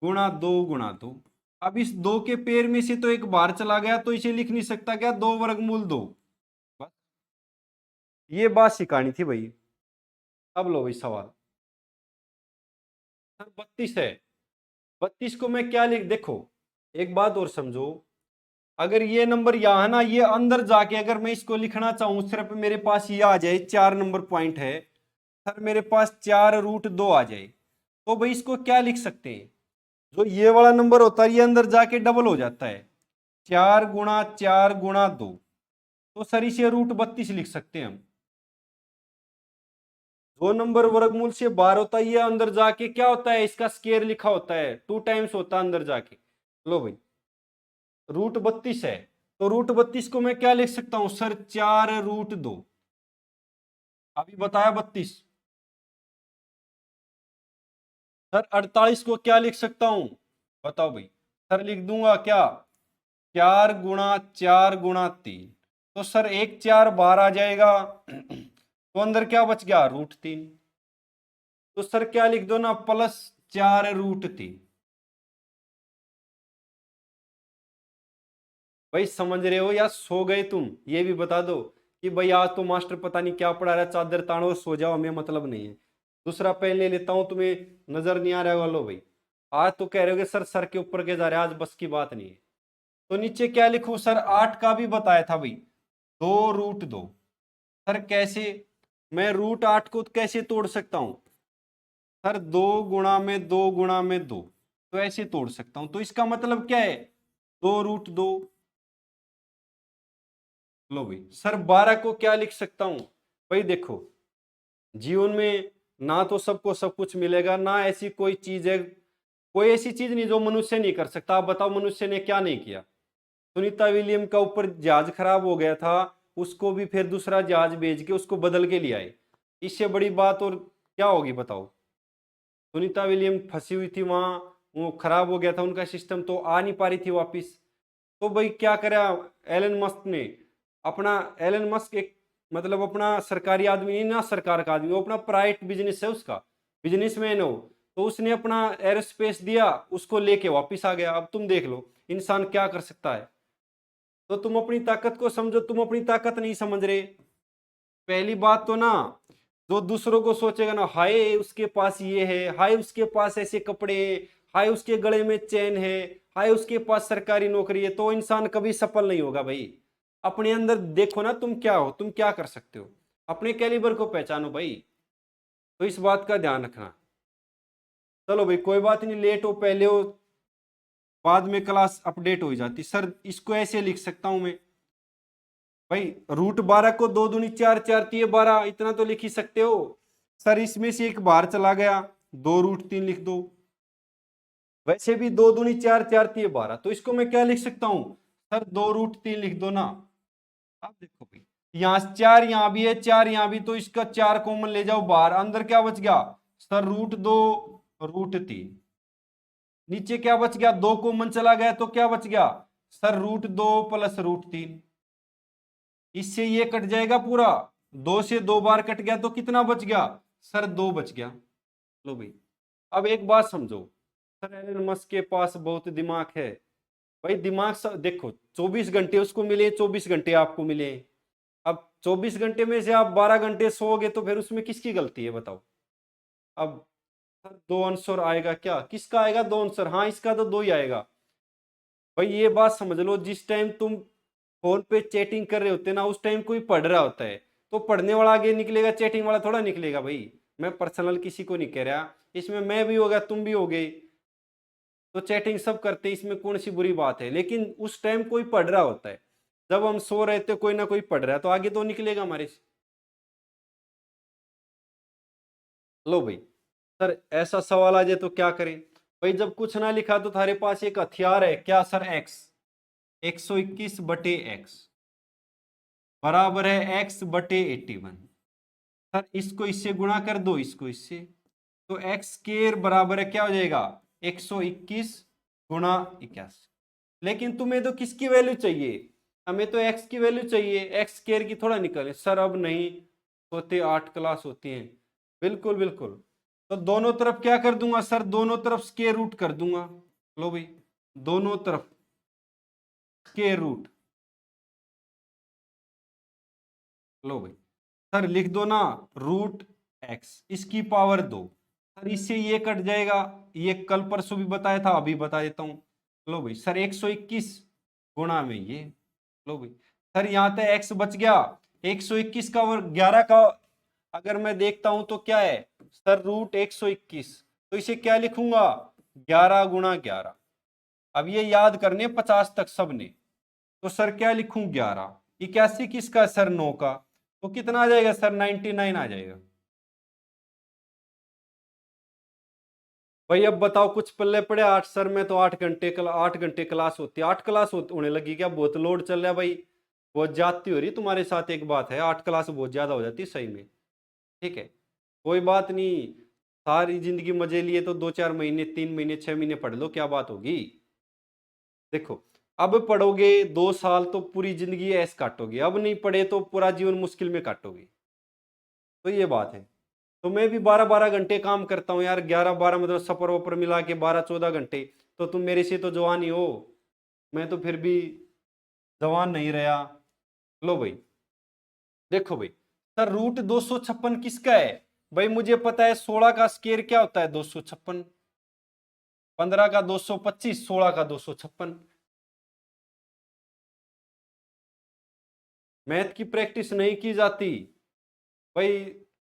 गुणा 2 गुणा 2। अब इस 2 के पेड़ में से तो एक बाहर चला गया, तो इसे लिख नहीं सकता क्या 2 वर्गमूल 2। बस ये बात सिखानी थी भाई। अब लो भाई सवाल। सर 32 है। 32 को मैं क्या लिख, देखो एक बात और समझो। अगर ये नंबर यहाँ है ना, ये अंदर जाके अगर मैं इसको लिखना चाहूं, सिर्फ मेरे पास ये आ जाए, 4 नंबर पॉइंट है सर, मेरे पास 4√2 आ जाए, तो भाई इसको क्या लिख सकते हैं। जो ये वाला नंबर होता है ये अंदर जाके डबल हो जाता है, 4 गुणा 4 गुणा 2। तो सर इसे √32 लिख सकते हैं हम। जो नंबर वर्गमूल से बाहर होता है ये अंदर जाके क्या होता है, इसका स्केयर लिखा होता है, 2 टाइम्स होता है अंदर जाके। लो भाई √32 है, तो √32 को मैं क्या लिख सकता हूं सर, 4√2। अभी बताया 32। सर 48 को क्या लिख सकता हूं, बताओ भाई। सर लिख दूंगा क्या, 4 गुणा 4 गुणा 3। तो सर एक 4 बाहर आ जाएगा तो अंदर क्या बच गया, √3। तो सर क्या लिख दो ना, +4√3। भाई समझ रहे हो या सो गए तुम, ये भी बता दो कि भाई आज तो मास्टर पता नहीं क्या पढ़ा रहा है, चादर तानो और सो जाओ, हमें मतलब नहीं है। दूसरा पेन ले लेता हूं, तुम्हें नजर नहीं आ रहा होगा, लो भाई। आज तो कह रहे हो सर सर के ऊपर के जा रहे हैं, आज बस की बात नहीं है। तो नीचे क्या लिखूं सर, 8 का भी बताया था भाई, 2√2। सर कैसे, मैं √8 को कैसे तोड़ सकता हूं सर, 2 गुणा में 2 गुणा में 2, तो ऐसे तोड़ सकता हूं। तो इसका मतलब क्या है, 2√2। लो भाई सर 12 को क्या लिख सकता हूं, भाई देखो जीवन में ना तो सबको सब कुछ मिलेगा, ना ऐसी कोई चीज है, कोई ऐसी चीज नहीं जो मनुष्य नहीं कर सकता। आप बताओ मनुष्य ने क्या नहीं किया। सुनीता विलियम का ऊपर जहाज खराब हो गया था, उसको भी फिर दूसरा जहाज भेज के उसको बदल के ले आए। इससे बड़ी बात और क्या होगी बताओ। सुनीता विलियम फंसी हुई थी वहां, वो खराब हो गया था उनका सिस्टम, तो आ नहीं पा रही थी वापिस। तो भाई क्या करा एलन मस्क ने, अपना, एलन मस्क एक मतलब अपना सरकारी आदमी नहीं ना, सरकार का आदमी, वो अपना प्राइवेट बिजनेस है उसका, बिजनेसमैन हो। तो उसने अपना एरोस्पेस दिया, उसको लेके वापिस आ गया। अब तुम देख लो इंसान क्या कर सकता है। तो तुम अपनी ताकत को समझो, तुम अपनी ताकत नहीं समझ रहे। पहली बात तो ना, जो दूसरों को सोचेगा ना, हाय उसके पास ये है, हाय उसके पास ऐसे कपड़े हैं, हाय उसके गले में चैन है, हाय उसके पास सरकारी नौकरी है, तो इंसान कभी सफल नहीं होगा भाई। अपने अंदर देखो ना, तुम क्या हो, तुम क्या कर सकते हो, अपने कैलिबर को पहचानो भाई। तो इस बात का ध्यान रखना। चलो भाई कोई बात नहीं, लेट हो पहले हो, बाद में क्लास अपडेट हो जाती। सर इसको ऐसे लिख सकता हूं मैं, भाई √12 को 2 दूनी 4, 4 तिये 12, इतना तो लिख ही सकते हो। सर इसमें से एक बाहर चला गया, 2√3 लिख दो। वैसे भी 2 दूनी 4, 4 तिये 12, तो इसको मैं क्या लिख सकता हूं सर, 2√3 लिख दो ना। अब देखो भाई, यहाँ 4 यहाँ भी है, 4 यहाँ भी, तो इसका 4 कॉमन ले जाओ बाहर, अंदर क्या बच गया सर, √2 √3। नीचे क्या बच गया, 2 कॉमन चला गया तो क्या बच गया सर, √2 + √3। इससे ये कट जाएगा पूरा, 2 से 2 बार कट गया तो कितना बच गया सर, 2 बच गया। लो भाई अब एक बात समझो, सर एलन मस्क के पास बहुत दिमाग है। भाई दिमाग देखो, 24 घंटे उसको मिले, 24 घंटे आपको मिले। अब 24 घंटे में से आप 12 घंटे सोओगे, तो फिर उसमें किसकी गलती है बताओ। अब सर 2 आंसर आएगा क्या, किसका आएगा 2 आंसर, हाँ इसका तो 2 ही आएगा। भाई ये बात समझ लो, जिस टाइम तुम फोन पे चैटिंग कर रहे होते ना, उस टाइम कोई पढ़ रहा होता है, तो पढ़ने वाला आगे निकलेगा, चैटिंग वाला थोड़ा निकलेगा भाई। मैं पर्सनल किसी को नहीं कह रहा, इसमें मैं भी होगा तुम भी हो गए, तो चैटिंग सब करते हैं, इसमें कौन सी बुरी बात है। लेकिन उस टाइम कोई पढ़ रहा होता है, जब हम सो रहे थे कोई ना कोई पढ़ रहा है, तो आगे तो निकलेगा हमारे से। लो भाई सर ऐसा सवाल आ जाए तो क्या करें। भाई जब कुछ ना लिखा तो तुम्हारे पास एक हथियार है, क्या सर, एक्स। 121/x बराबर है x/81। सर इसको इससे गुणा कर दो, इसको इससे, तो एक्स स्केयर बराबर है क्या हो जाएगा, 121 × 81। लेकिन तुम्हें तो किसकी वैल्यू चाहिए, हमें तो एक्स की वैल्यू चाहिए, एक्स स्केयर की थोड़ा निकले। सर अब नहीं होते, 8 क्लास होती हैं। बिल्कुल बिल्कुल। तो दोनों तरफ क्या कर दूंगा सर, दोनों तरफ स्क्वायर रूट कर दूंगा। लो भाई, दोनों तरफ स्क्वायर रूट। लो भाई सर लिख दो ना, रूट एक्स इसकी पावर 2। सर इससे ये कट जाएगा, ये कल परसों भी बताया था, अभी बता देता हूं। लो भाई सर 121 गुणा में ये। लो भाई सर यहां तक एक्स बच गया। 121 का वर्ग 11 का अगर मैं देखता हूं तो क्या है सर, रूट 121। तो इसे क्या लिखूंगा, 11 गुणा 11। अब ये याद करने 50 तक सबने। तो सर क्या लिखूं, 11। 81 किसका है सर, 9 का। तो कितना आ जाएगा सर, 99 आ जाएगा। भाई अब बताओ कुछ पल्ले पड़े, 8 सर में तो 8 घंटे क्लास होती है, 8 क्लास होने लगी क्या, बहुत लोड चल रहा है भाई। बहुत ज्यादती हो रही तुम्हारे साथ, एक बात है 8 क्लास बहुत ज्यादा हो जाती है सही में। ठीक है, कोई बात नहीं। सारी जिंदगी मजे लिए तो 2-4 महीने, 3 महीने, 6 महीने पढ़ लो, क्या बात होगी। देखो, अब पढ़ोगे 2 साल तो पूरी जिंदगी ऐस काटोगे, अब नहीं पढ़े तो पूरा जीवन मुश्किल में काटोगे। तो ये बात है। तो मैं भी 12-12 घंटे काम करता हूँ यार, 11-12 मतलब सफर वफर मिला के 12-14 घंटे। तो तुम मेरे से तो जवान ही हो, मैं तो फिर भी जवान नहीं रहा। लो भाई देखो भाई सर, रूट 256 किसका है। भाई मुझे पता है 16 का स्क्वायर क्या होता है, 256। 15 का 225, 16 का 256। मैथ की प्रैक्टिस नहीं की जाती भाई,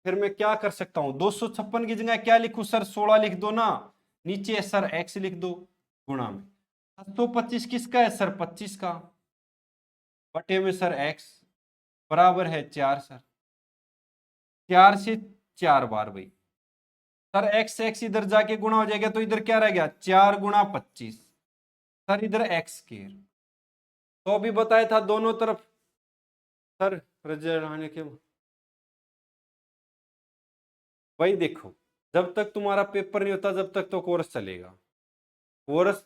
फिर मैं क्या कर सकता हूं, 256 की जगह क्या लिखूं सर, 16 लिख दो ना। नीचे सर एक्स लिख दो गुणा में। 725 किसका है सर, 25 का। बटे में सर एक्स बराबर है 4 सर। 4 से 4 बार भाई सर, एक्स एक्स इधर जाके गुणा हो जाएगा, तो इधर क्या रह गया, 4 गुणा 25। सर इधर एक्स स्क्वायर। तो अभी बताया था दोनों तरफ सर रिजल्ट आने के। भाई देखो, जब तक तुम्हारा पेपर नहीं होता जब तक तो कोर्स चलेगा। कोर्स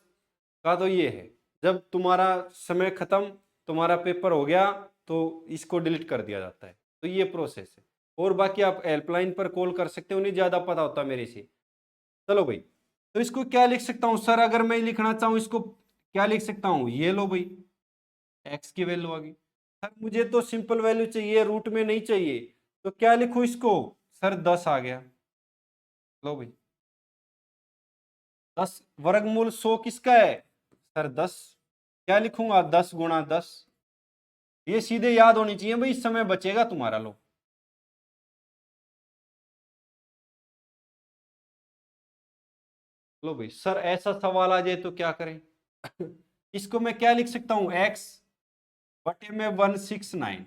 का तो ये है, जब तुम्हारा समय खत्म, तुम्हारा पेपर हो गया, तो इसको डिलीट कर दिया जाता है। तो ये प्रोसेस है। और बाकी आप हेल्पलाइन पर कॉल कर सकते हो, उन्हें ज्यादा पता होता है मेरे से। चलो भाई, तो इसको क्या लिख सकता हूँ सर, अगर मैं लिखना चाहूँ इसको क्या लिख सकता हूँ, ये लो भाई एक्स की वैल्यू आ गई। सर मुझे तो सिंपल वैल्यू चाहिए, रूट में नहीं चाहिए। तो क्या लिखूं इसको, सर 10 आ गया। लो भाई 10 वर्गमूल 100 किसका है सर, 10। क्या लिखूंगा, 10 गुणा 10। ये सीधे याद होनी चाहिए भाई, इस समय बचेगा तुम्हारा। लो लो भाई सर ऐसा सवाल आ जाए तो क्या करें। इसको मैं क्या लिख सकता हूं, एक्स बटे में 169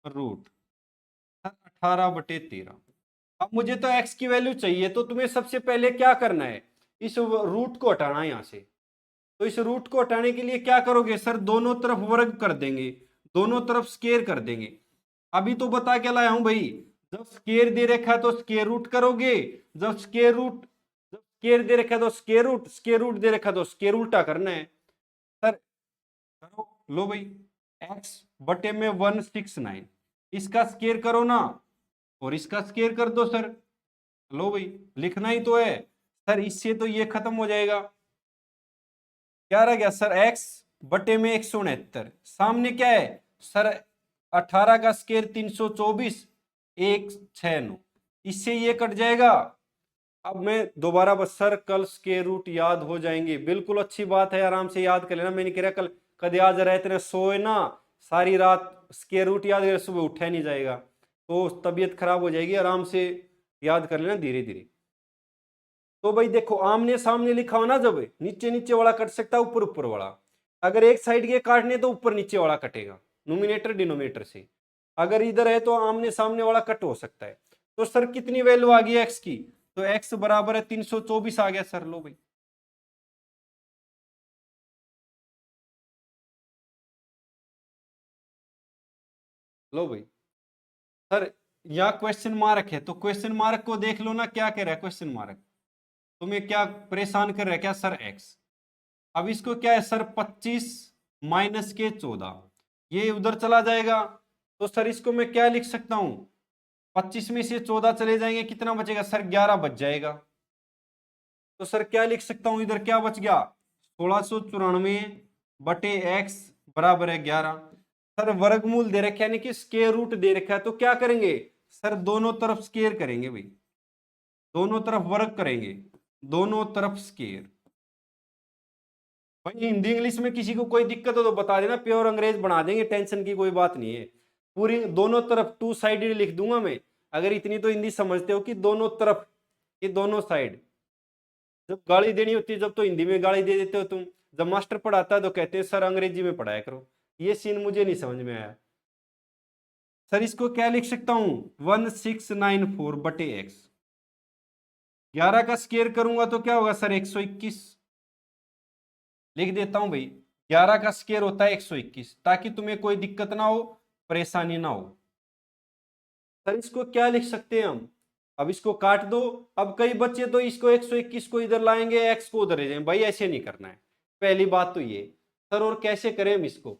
रूट 18/13। अब मुझे तो एक्स की वैल्यू चाहिए, तो तुम्हें सबसे पहले क्या करना है, इस रूट को हटाना है यहां से। तो इस रूट को हटाने के लिए क्या करोगे सर, दोनों तरफ वर्ग कर देंगे, दोनों तरफ स्केयर कर देंगे। अभी तो बता के लाया हूं भाई, जब स्केयर दे रखा है तो स्केयर रूट करोगे, जब स्केयर दे रखा है तो स्केयर रूट दे रखा है तो स्केयर उल्टा करना है। सर करो, लो भाई एक्स बटे में 169, इसका स्केयर करो ना, और इसका स्केयर कर दो सर। लो भाई लिखना ही तो है सर, इससे तो ये खत्म हो जाएगा। क्या रह गया सर, एक्स बटे में 169, सामने क्या है सर, 18 का स्केयर 324, 169, इससे ये कट जाएगा। अब मैं दोबारा बस सर, कल स्केयर रूट याद हो जाएंगे, बिल्कुल अच्छी बात है, आराम से याद कर लेना। मैंने कह रहा कल कद याद रहते ना, सोए ना सारी रात, स्केयर रूट याद कर, सुबह उठा नहीं जाएगा तो तबीयत खराब हो जाएगी। आराम से याद कर लेना धीरे धीरे। तो भाई देखो, आमने सामने लिखा हो ना, जब नीचे नीचे वाला कट सकता है, ऊपर ऊपर वाला। अगर एक साइड के काटने तो ऊपर नीचे वाला कटेगा, नोमिनेटर डिनोमिनेटर से। अगर इधर है तो आमने सामने वाला कट हो सकता है। तो सर कितनी वैल्यू आ गई एक्स की, तो एक्स बराबर है 324 आ गया सर। लो भाई लो भाई सर, यहाँ क्वेश्चन मार्क है, तो क्वेश्चन मार्क को देख लो ना, क्या कह रहा है क्वेश्चन मार्क, तुम्हें क्या परेशान कर रहा है क्या सर, एक्स। अब इसको क्या है सर, 25 माइनस के 14, ये उधर चला जाएगा। तो सर इसको मैं क्या लिख सकता हूं, 25 में से 14 चले जाएंगे, कितना बचेगा सर? 11 बच जाएगा। तो सर क्या लिख सकता हूं इधर, क्या बच गया? 1694 बटे एक्स बराबर है 11। सर वर्गमूल दे रखा है, यानी कि स्क्वायर रूट दे रखा है, तो क्या करेंगे सर? दोनों तरफ स्क्वायर करेंगे भाई, दोनों तरफ वर्ग करेंगे, दोनों तरफ स्क्वायर। भाई हिंदी इंग्लिश में किसी को कोई दिक्कत हो तो बता देना, प्योर अंग्रेज बना देंगे, टेंशन की कोई बात नहीं है। पूरी दोनों तरफ टू साइडेड लिख दूंगा मैं, अगर इतनी तो हिंदी समझते हो कि दोनों तरफ, ये दोनों साइड। जब गाली देनी होती है जब तो हिंदी में गाली दे देते हो तुम, जब मास्टर पढ़ाता है तो कहते हैं सर अंग्रेजी में पढ़ाया करो। ये सीन मुझे नहीं समझ में आया। सर इसको क्या लिख सकता हूं? 1694 बटे एक्स। 11 का स्क्वायर करूंगा तो क्या होगा सर? 121 लिख देता हूं भाई। 11 का स्क्वायर होता है 121, ताकि तुम्हें कोई दिक्कत ना हो, परेशानी ना हो। सर इसको क्या लिख सकते हैं हम? अब इसको काट दो। अब कई बच्चे तो इसको 121 को इधर लाएंगे, एक्स को उधर ले जाएंगे। भाई ऐसे नहीं करना है, पहली बात तो ये। सर और कैसे करें हम इसको?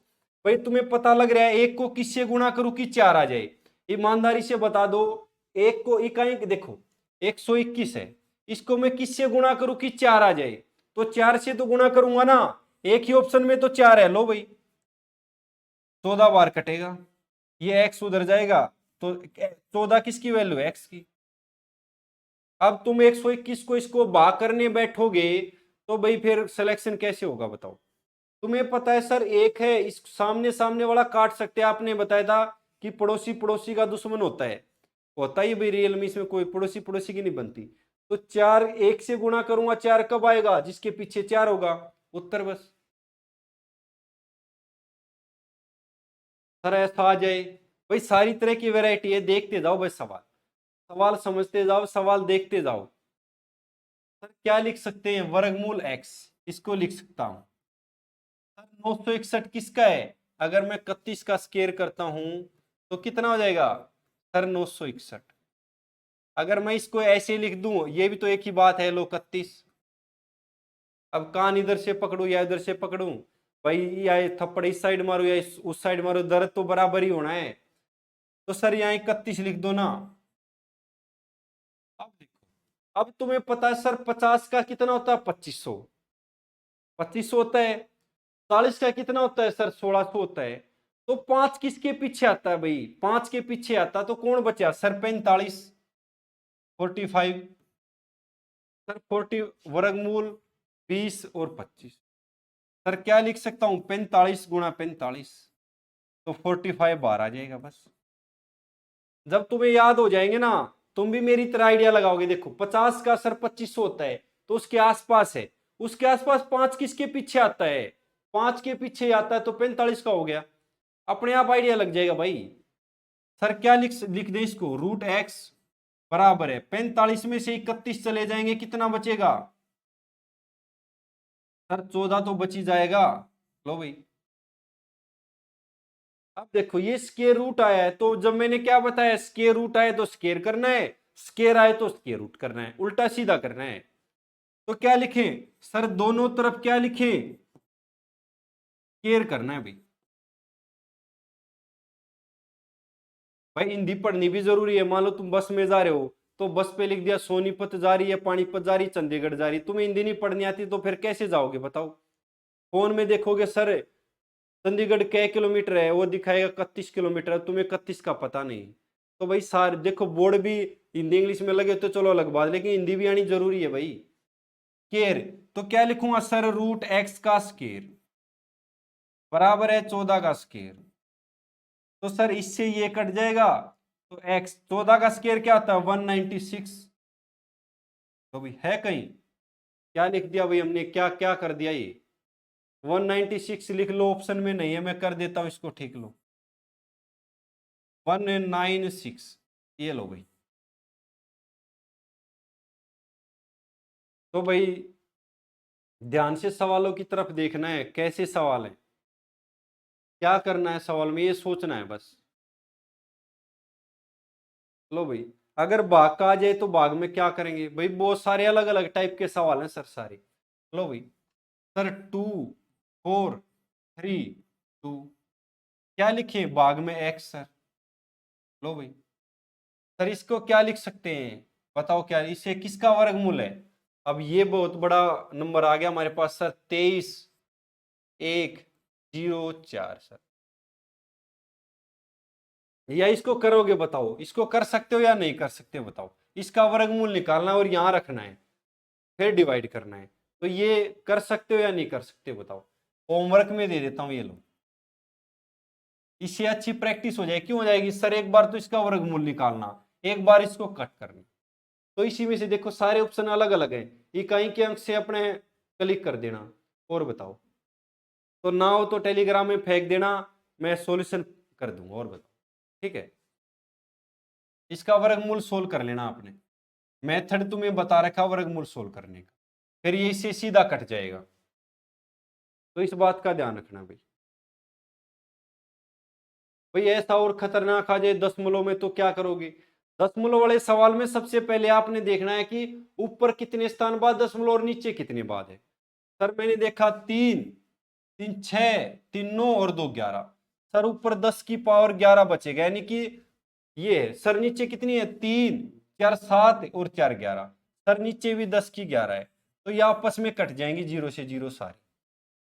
भाई तुम्हें पता लग रहा है एक को किससे गुणा करूं कि 4 आ जाए? ईमानदारी से बता दो। एक को इकाई देखो, 121 है, इसको मैं किससे गुणा करूं कि 4 आ जाए? तो 4 से तो गुणा करूंगा ना, एक ही ऑप्शन में तो 4 है। लो भाई 14 बार कटेगा, ये एक्स उधर जाएगा, तो 14 किसकी वैल्यू है? एक्स की। अब तुम 121 को इसको भाग करने बैठोगे तो भाई फिर सिलेक्शन कैसे होगा बताओ? तुम्हें पता है सर एक है, इस सामने सामने वाला काट सकते हैं। आपने बताया था कि पड़ोसी पड़ोसी का दुश्मन होता ही भाई रियल में, इसमें कोई पड़ोसी पड़ोसी की नहीं बनती। तो 4 1 से गुणा करूंगा, 4 कब आएगा? जिसके पीछे 4 होगा। उत्तर बस सर ऐसा आ जाए। भाई सारी तरह की वैरायटी है, देखते जाओ बस, सवाल सवाल समझते जाओ, सवाल देखते जाओ। सर क्या लिख सकते हैं? वर्गमूल एक्स, इसको लिख सकता हूं। सर 961 किसका है? अगर मैं 31 का स्क्वायर करता हूं तो कितना हो जाएगा सर? 961। अगर मैं इसको ऐसे लिख दूं, ये भी तो एक ही बात है, लो 31। अब कान इधर से पकड़ू या इधर से पकड़ू? भाई या थप्पड़ इस साइड मारू या उस साइड मारू, दर्द तो बराबर ही होना है। तो सर यहाँ 31 लिख दो ना। अब देखो, अब तुम्हें पता है सर 50 का कितना होता है? 2500। 2500 होता है। 40 का कितना होता है सर? 1600 होता है। तो 5 किसके पीछे आता है भाई? 5 के पीछे आता तो कौन बचा सर? 45, 45। सर 40 वर्गमूल 20 और 25। सर क्या लिख सकता हूं? 45 गुणा 45, तो 45 बार आ जाएगा बस। जब तुम्हें याद हो जाएंगे ना, तुम भी मेरी तरह आइडिया लगाओगे। देखो 50 का सर 2500 होता है, तो उसके आसपास है, उसके आसपास 5 किसके पीछे आता है? 5 के पीछे आता है, तो 45 का हो गया। अपने आप आइडिया लग जाएगा भाई। सर क्या लिख दे इसको? रूट एक्स बराबर है 45 में से 31 चले जाएंगे, कितना बचेगा सर? 14 तो बच ही जाएगा। लो भाई, अब देखो ये स्केयर रूट आया है, तो जब मैंने क्या बताया, स्केयर रूट आए तो स्केयर करना है, स्केयर आए तो स्केयर रूट करना है, उल्टा सीधा करना है। तो क्या लिखें सर? दोनों तरफ क्या लिखें? स्केयर करना है भाई। भाई हिंदी पढ़नी भी जरूरी है। मान लो तुम बस में जा रहे हो, तो बस पे लिख दिया सोनीपत जा रही है, पानीपत जा रही, चंडीगढ़ जा रही। तुम्हें हिंदी नहीं पढ़नी आती तो फिर कैसे जाओगे बताओ? फोन में देखोगे सर चंडीगढ़ कै किलोमीटर है, वो दिखाएगा 31 किलोमीटर, तुम्हें 31 का पता नहीं। तो भाई सारे देखो, बोर्ड भी हिंदी इंग्लिश में लगे तो चलो अलग बात, लेकिन हिंदी भी आनी जरूरी है भाई। स्केयर, तो क्या लिखूंगा सर? रूट एक्स का स्केयर बराबर है 14 का स्केयर। तो सर इससे ये कट जाएगा, तो एक्स 14 का स्केयर क्या आता है? 196। तो भाई है कहीं, क्या लिख दिया भाई हमने? क्या क्या कर दिया ये? 196 लिख लो, ऑप्शन में नहीं है, मैं कर देता हूं इसको, ठीक लो 196, ये लो भाई। तो भाई ध्यान से सवालों की तरफ देखना है, कैसे सवाल है, क्या करना है सवाल में, ये सोचना है बस। लो भाई, अगर भाग का आ जाए तो भाग में क्या करेंगे भाई? बहुत सारे अलग अलग टाइप के सवाल हैं सर सारे। लो भाई सर 2 4 3 2, क्या लिखे भाग में? X sir. लो भाई सर इसको क्या लिख सकते हैं, बताओ क्या, इसे किसका वर्गमूल है। अब ये बहुत बड़ा नंबर आ गया हमारे पास सर, 23,104 सर। या इसको करोगे बताओ, इसको कर सकते हो या नहीं कर सकते बताओ। इसका वर्गमूल निकालना है और यहां रखना है, फिर डिवाइड करना है। तो ये कर सकते हो या नहीं कर सकते बताओ। होमवर्क में दे देता हूं, ये लो। इससे अच्छी प्रैक्टिस हो जाए, क्यों हो जाएगी सर, एक बार तो इसका वर्गमूल निकालना, एक बार इसको कट करना। तो इसी में से देखो सारे ऑप्शन अलग अलग हैं, इकाई के अंक से अपने क्लिक कर देना और बताओ। तो ना हो तो टेलीग्राम में फेंक देना, मैं सॉल्यूशन कर दूंगा और बताओ। ठीक है, इसका वर्गमूल सोल्व कर लेना आपने, मेथड तुम्हें बता रखा वर्गमूल सोल्व करने का, फिर ये इससे सीधा कट जाएगा। तो इस बात का ध्यान रखना भाई। भाई ऐसा और खतरनाक आ जाए दशमलव में तो क्या करोगे। दशमलव वाले सवाल में सबसे पहले आपने देखना है कि ऊपर कितने स्थान बाद दशमलव और नीचे कितने बाद है। सर मैंने देखा 3, 3 6, 3 9 और 2 11। सर ऊपर 10 की पावर 11 बचेगा, यानी कि ये है। सर नीचे कितनी है, 3 4 7 और 4 11। सर नीचे भी 10 की 11 है, तो ये आपस में कट जाएंगी, जीरो से जीरो सारी।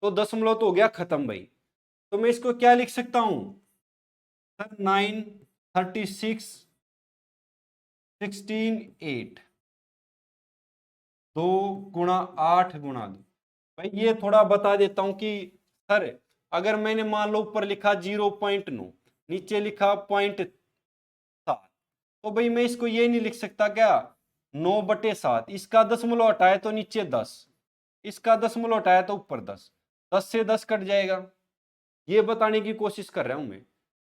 तो दशमलव तो हो गया खत्म भाई। तो मैं इसको क्या लिख सकता हूं सर, 9 36 16 8, 2 × 8 × 2। भाई ये थोड़ा बता देता हूं कि सर अगर मैंने मान लो ऊपर लिखा 0.9, नीचे लिखा 0.7, तो भाई मैं इसको ये नहीं लिख सकता क्या 9/7, इसका दशमलव हटाए तो नीचे 10, इसका दशमलव हटाया तो ऊपर 10, 10 से 10 कट जाएगा। ये बताने की कोशिश कर रहा हूं मैं।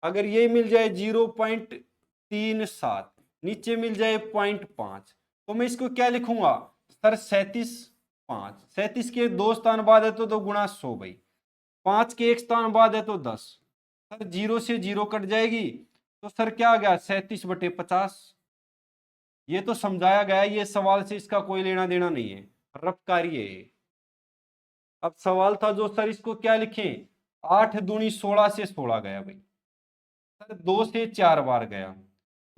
अगर ये मिल जाए 0.37, नीचे मिल जाए 0.5, तो मैं इसको क्या लिखूंगा सर, 37/5। 37 के 2 स्थान बाद है तो 2 × 100 भाई, 5 के 1 स्थान बाद है तो 10। सर 0 से 0 कट जाएगी, तो सर क्या आ गया 37/50। ये तो समझाया गया है, ये सवाल से इसका कोई लेना देना नहीं है, रफ कार्य है। अब सवाल था जो सर इसको क्या लिखें, 8 दूनी 16 से 16 गया भाई, सर 2 से 4 बार गया,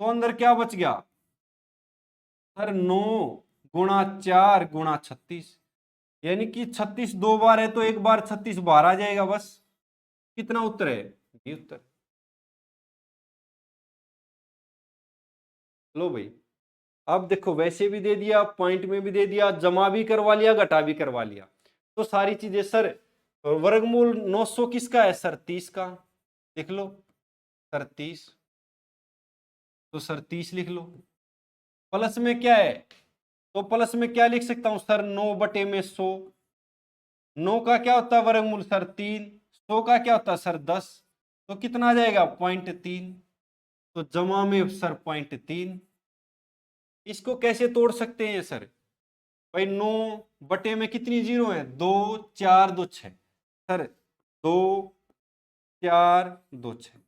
तो अंदर क्या बच गया सर, 9 × 4 × 36, यानी कि 36 2 बार है तो एक बार 36 बाहर आ जाएगा बस। कितना उत्तर है, ये उत्तर। लो भाई, अब देखो वैसे भी दे दिया, पॉइंट में भी दे दिया, जमा भी करवा लिया, घटा भी करवा लिया, तो सारी चीजें। सर वर्गमूल 900 किसका है सर, 30 का, लिख लो सर 30, तो सर 30 लिख लो। प्लस में क्या है, तो प्लस में क्या लिख सकता हूं सर, 9/100। 9 का क्या होता है वर्गमूल सर 3, 100 का क्या होता है सर 10, तो कितना आ जाएगा 0.3, तो जमा में सर 0.3। इसको कैसे तोड़ सकते हैं सर, भाई 9 में कितनी जीरो है, 2 4 2 6, सर 2 4 2 6।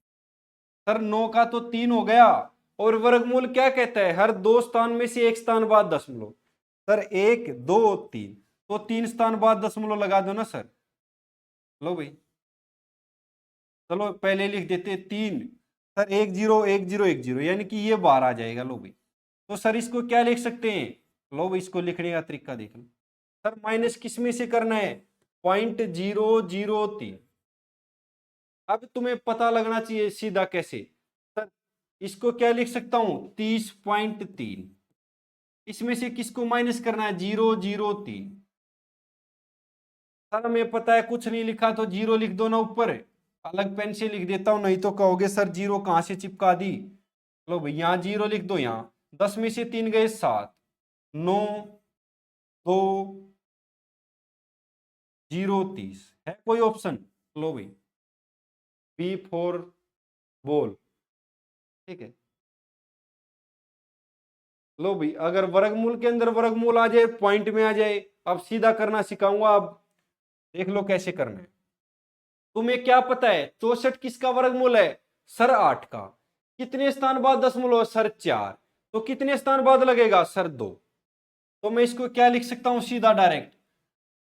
सर 9 का तो 3 हो गया, और वर्गमूल क्या कहता है, हर 2 स्थान में से 1 स्थान बाद दशमलव। सर 1 2 3, तो 3 स्थान बाद दशमलव लगा दो ना सर। लो भाई, चलो पहले लिख देते 3, सर 1 0 1 0 1 0, यानी कि ये बाहर आ जाएगा। लो भाई, तो सर इसको क्या लिख सकते हैं, लो भाई इसको लिखने का तरीका देख लो। सर माइनस किस में से करना है, 0.003। अब तुम्हें पता लगना चाहिए सीधा कैसे। सर इसको क्या लिख सकता हूं, 30.3, इसमें से किसको माइनस करना है, 003। सर हमें पता है कुछ नहीं लिखा तो 0 लिख दो ना ऊपर, अलग पेन से लिख देता हूं, नहीं तो कहोगे सर 0 कहां से चिपका दी। लो भाई यहाँ 0 लिख दो, यहाँ 10 में से 3 गए 7, 9 2 0 30, है कोई ऑप्शन। लो भाई, बी फॉर बॉल। ठीक है, लो भाई अगर वर्गमूल के अंदर वर्गमूल आ जाए, पॉइंट में आ जाए, अब सीधा करना सिखाऊंगा, अब देख लो कैसे करना है। तुम्हें क्या पता है 64 किसका वर्गमूल है, सर 8 का। कितने स्थान बाद दशमलव, सर 4, तो कितने स्थान बाद लगेगा सर 2, तो मैं इसको क्या लिख सकता हूं सीधा डायरेक्ट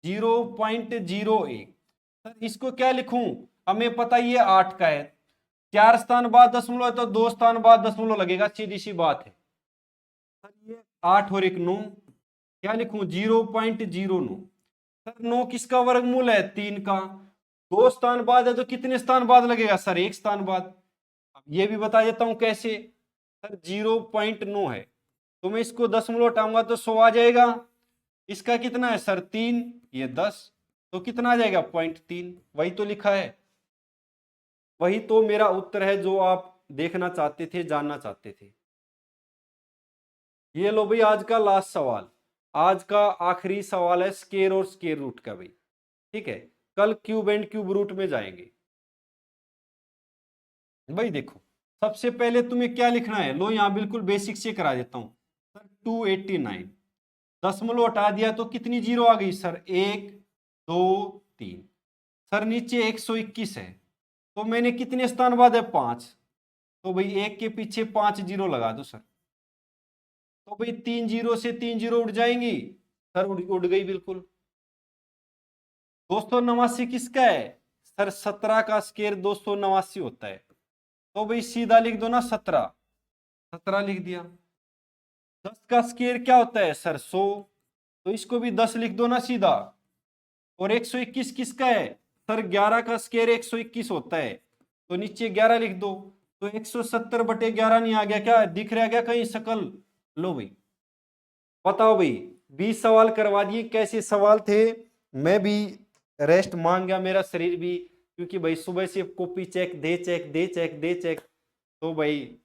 0.01। सर इसको क्या लिखूं, हमें पता ये 8 का है, 4 स्थान बाद दशमलव है तो 2 स्थान बाद दशमलव लगेगा, सीधी सी बात है। सर ये 8 और 1 9, क्या लिखूं 0.09। सर 9 किसका वर्गमूल है 3 का, 2 स्थान बाद है तो कितने स्थान बाद लगेगा सर 1 स्थान बाद। अब ये भी बता देता हूं कैसे। सर 0.9 है तो मैं इसको दशमलव हटाऊंगा तो 100 आ जाएगा। इसका कितना है सर 3, ये 10, तो कितना आ जाएगा 0.3। वही तो लिखा है, वही तो मेरा उत्तर है जो आप देखना चाहते थे, जानना चाहते थे। ये लो भाई आज का लास्ट सवाल, आज का आखिरी सवाल है स्केयर और स्केयर रूट का भाई, ठीक है। कल क्यूब एंड क्यूब रूट में जाएंगे। भाई देखो सबसे पहले तुम्हें क्या लिखना है, लो यहां बिल्कुल बेसिक से करा देता हूं। सर 289, दशमलव हटा दिया तो कितनी जीरो आ गई सर 1 2 3। सर नीचे 121 है तो मैंने कितने स्थान बाद है 5, तो भाई 1 के पीछे 5 जीरो लगा दो सर। तो भाई 3 जीरो से 3 जीरो उड़ जाएंगी, सर उड़ गई बिल्कुल। 289 किसका है सर 17 का स्केयर 289 होता है, तो भाई सीधा लिख दो ना 17, 17 लिख दिया। 10 का स्केयर क्या होता है सर 100, तो इसको भी 10 लिख दो ना सीधा। और 121 किसका है सर 11 का स्केयर 121 होता है, तो नीचे 11 लिख दो। तो 170/11 नहीं आ गया क्या, दिख रहा गया कहीं शकल। लो भाई बताओ भाई 20 सवाल करवा दिए, कैसे सवाल थे। मैं भी रेस्ट मांग गया, मेरा शरीर भी, क्योंकि भाई सुबह से कॉपी चेक दे चेक दे चेक दे चेक, तो भाई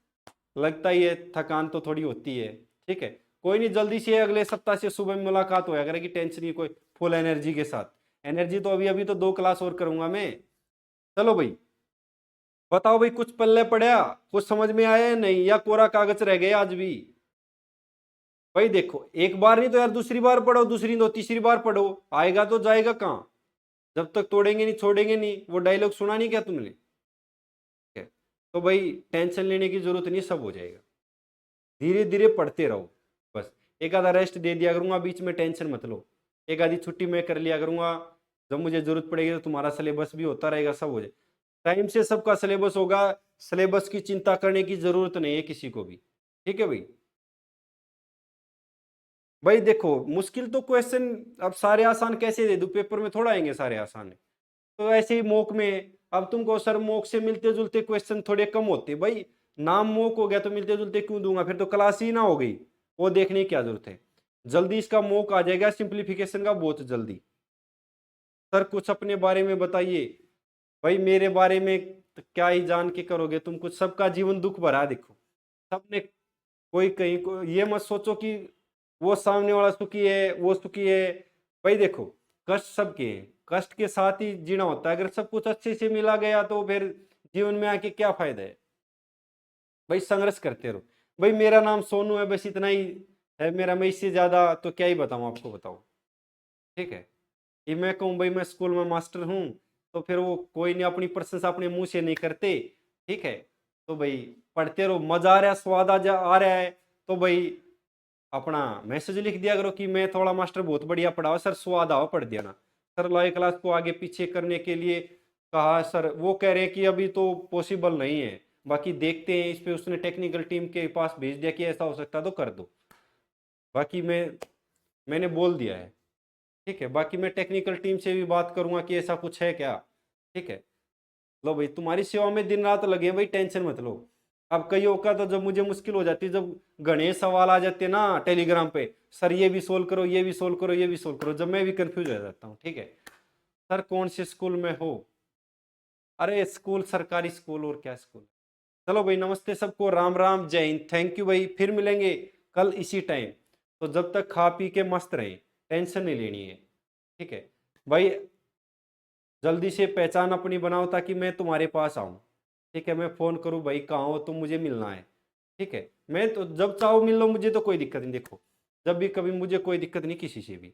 लगता ही है थकान तो थोड़ी होती है। ठीक है कोई नहीं, जल्दी से अगले सप्ताह से सुबह में मुलाकात होया करेगी, टेंशन नहीं, कोई फुल एनर्जी के साथ। एनर्जी तो अभी अभी तो 2 क्लास और करूंगा मैं। चलो भाई बताओ भाई कुछ पल्ले पड़ा, कुछ समझ में आया नहीं, या कोरा कागज रह गया आज भी। भाई देखो एक बार नहीं तो यार दूसरी बार पढ़ो, दूसरी तो तीसरी बार पढ़ो, आएगा तो जाएगा कहाँ। जब तक तोड़ेंगे नहीं छोड़ेंगे नहीं, वो डायलॉग सुना नहीं क्या तुमने। तो भाई टेंशन लेने की जरूरत नहीं, सब हो जाएगा, धीरे धीरे पढ़ते रहो। बस एक आधा रेस्ट दे दिया करूंगा बीच में, टेंशन मत लो, एक आधी छुट्टी मैं कर लिया करूंगा, जब मुझे जरूरत पड़ेगी तो तुम्हारा सिलेबस भी होता रहेगा, सब हो जाए टाइम से, सबका सिलेबस होगा। सिलेबस की चिंता करने की जरूरत नहीं है किसी को भी, ठीक है भाई। भाई देखो मुश्किल तो क्वेश्चन अब सारे आसान कैसे दे दूं, पेपर में थोड़ा आएंगे सारे आसान है, तो ऐसे ही मॉक में। अब तुमको सर मॉक से मिलते जुलते क्वेश्चन थोड़े कम होते, भाई नाम मॉक हो गया तो मिलते जुलते क्यों दूंगा, फिर तो क्लास ही ना हो गई, वो देखने की क्या जरूरत है। जल्दी इसका मॉक आ जाएगा सिंप्लीफिकेशन का, बहुत जल्दी। सर कुछ अपने बारे में बताइए। भाई मेरे बारे में तो क्या ही जान के करोगे तुम, कुछ सबका जीवन दुख भरा है, देखो सबने, कोई कहीं को ये मत सोचो कि वो सामने वाला सुखी है वो सुखी है। भाई देखो कष्ट सबके हैं, कष्ट के साथ ही जीना होता है, अगर सब कुछ अच्छे से मिला गया तो फिर जीवन में आके क्या फायदा है। भाई संघर्ष करते रहो। भाई मेरा नाम सोनू है, बस इतना ही है मेरा, मैं इससे ज्यादा तो क्या ही बताऊं आपको, बताओ। ठीक है ये मैं कहूँ भाई मैं स्कूल में मास्टर हूँ, तो फिर वो कोई नहीं अपनी प्रशंसा अपने मुंह से नहीं करते। ठीक है तो भाई पढ़ते रहो, मजा आ रहा है, स्वाद आ रहा है, तो भाई अपना मैसेज लिख दिया करो कि मैं थोड़ा मास्टर बहुत बढ़िया पढ़ाओ सर, स्वाद आओ पढ़ दिया ना। सर लॉय क्लास को आगे पीछे करने के लिए कहा, सर वो कह रहे हैं कि अभी तो पॉसिबल नहीं है, बाकी देखते हैं इस पे, उसने टेक्निकल टीम के पास भेज दिया कि ऐसा हो सकता तो कर दो, बाकी मैंने बोल दिया है। ठीक है बाकी मैं टेक्निकल टीम से भी बात करूंगा कि ऐसा कुछ है क्या। ठीक है लो भाई तुम्हारी सेवा में दिन रात लगे हैं भाई, टेंशन मत लो। अब कईयों का तो जब मुझे मुश्किल हो जाती है, जब गणेश सवाल आ जाते हैं ना टेलीग्राम पे, सर ये भी सोल्व करो ये भी सोल्व करो ये भी सोल्व करो, जब मैं भी कंफ्यूज हो जाता हूँ। ठीक है सर कौन से स्कूल में हो, अरे स्कूल सरकारी स्कूल और क्या स्कूल। चलो भाई नमस्ते सबको, राम राम जय हिंद, थैंक यू भाई, फिर मिलेंगे कल इसी टाइम। तो जब तक खा पी के मस्त रहे, टेंशन नहीं लेनी है। ठीक है भाई जल्दी से पहचान अपनी बनाओ ताकि मैं तुम्हारे पास आऊँ। ठीक है मैं फ़ोन करूँ भाई कहाँ हो तुम, मुझे मिलना है। ठीक है मैं तो जब चाहो मिल लो, मुझे तो कोई दिक्कत नहीं, देखो जब भी कभी मुझे कोई दिक्कत नहीं किसी से भी।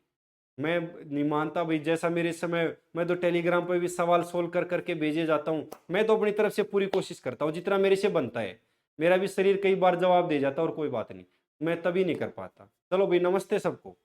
मैं नहीं मानता भाई, जैसा मेरे समय मैं तो टेलीग्राम पर भी सवाल सोल्व कर करके भेजे जाता हूँ, मैं तो अपनी तरफ से पूरी कोशिश करता हूँ जितना मेरे से बनता है। मेरा भी शरीर कई बार जवाब दे जाता है और कोई बात नहीं, मैं तभी नहीं कर पाता। चलो भाई नमस्ते सबको।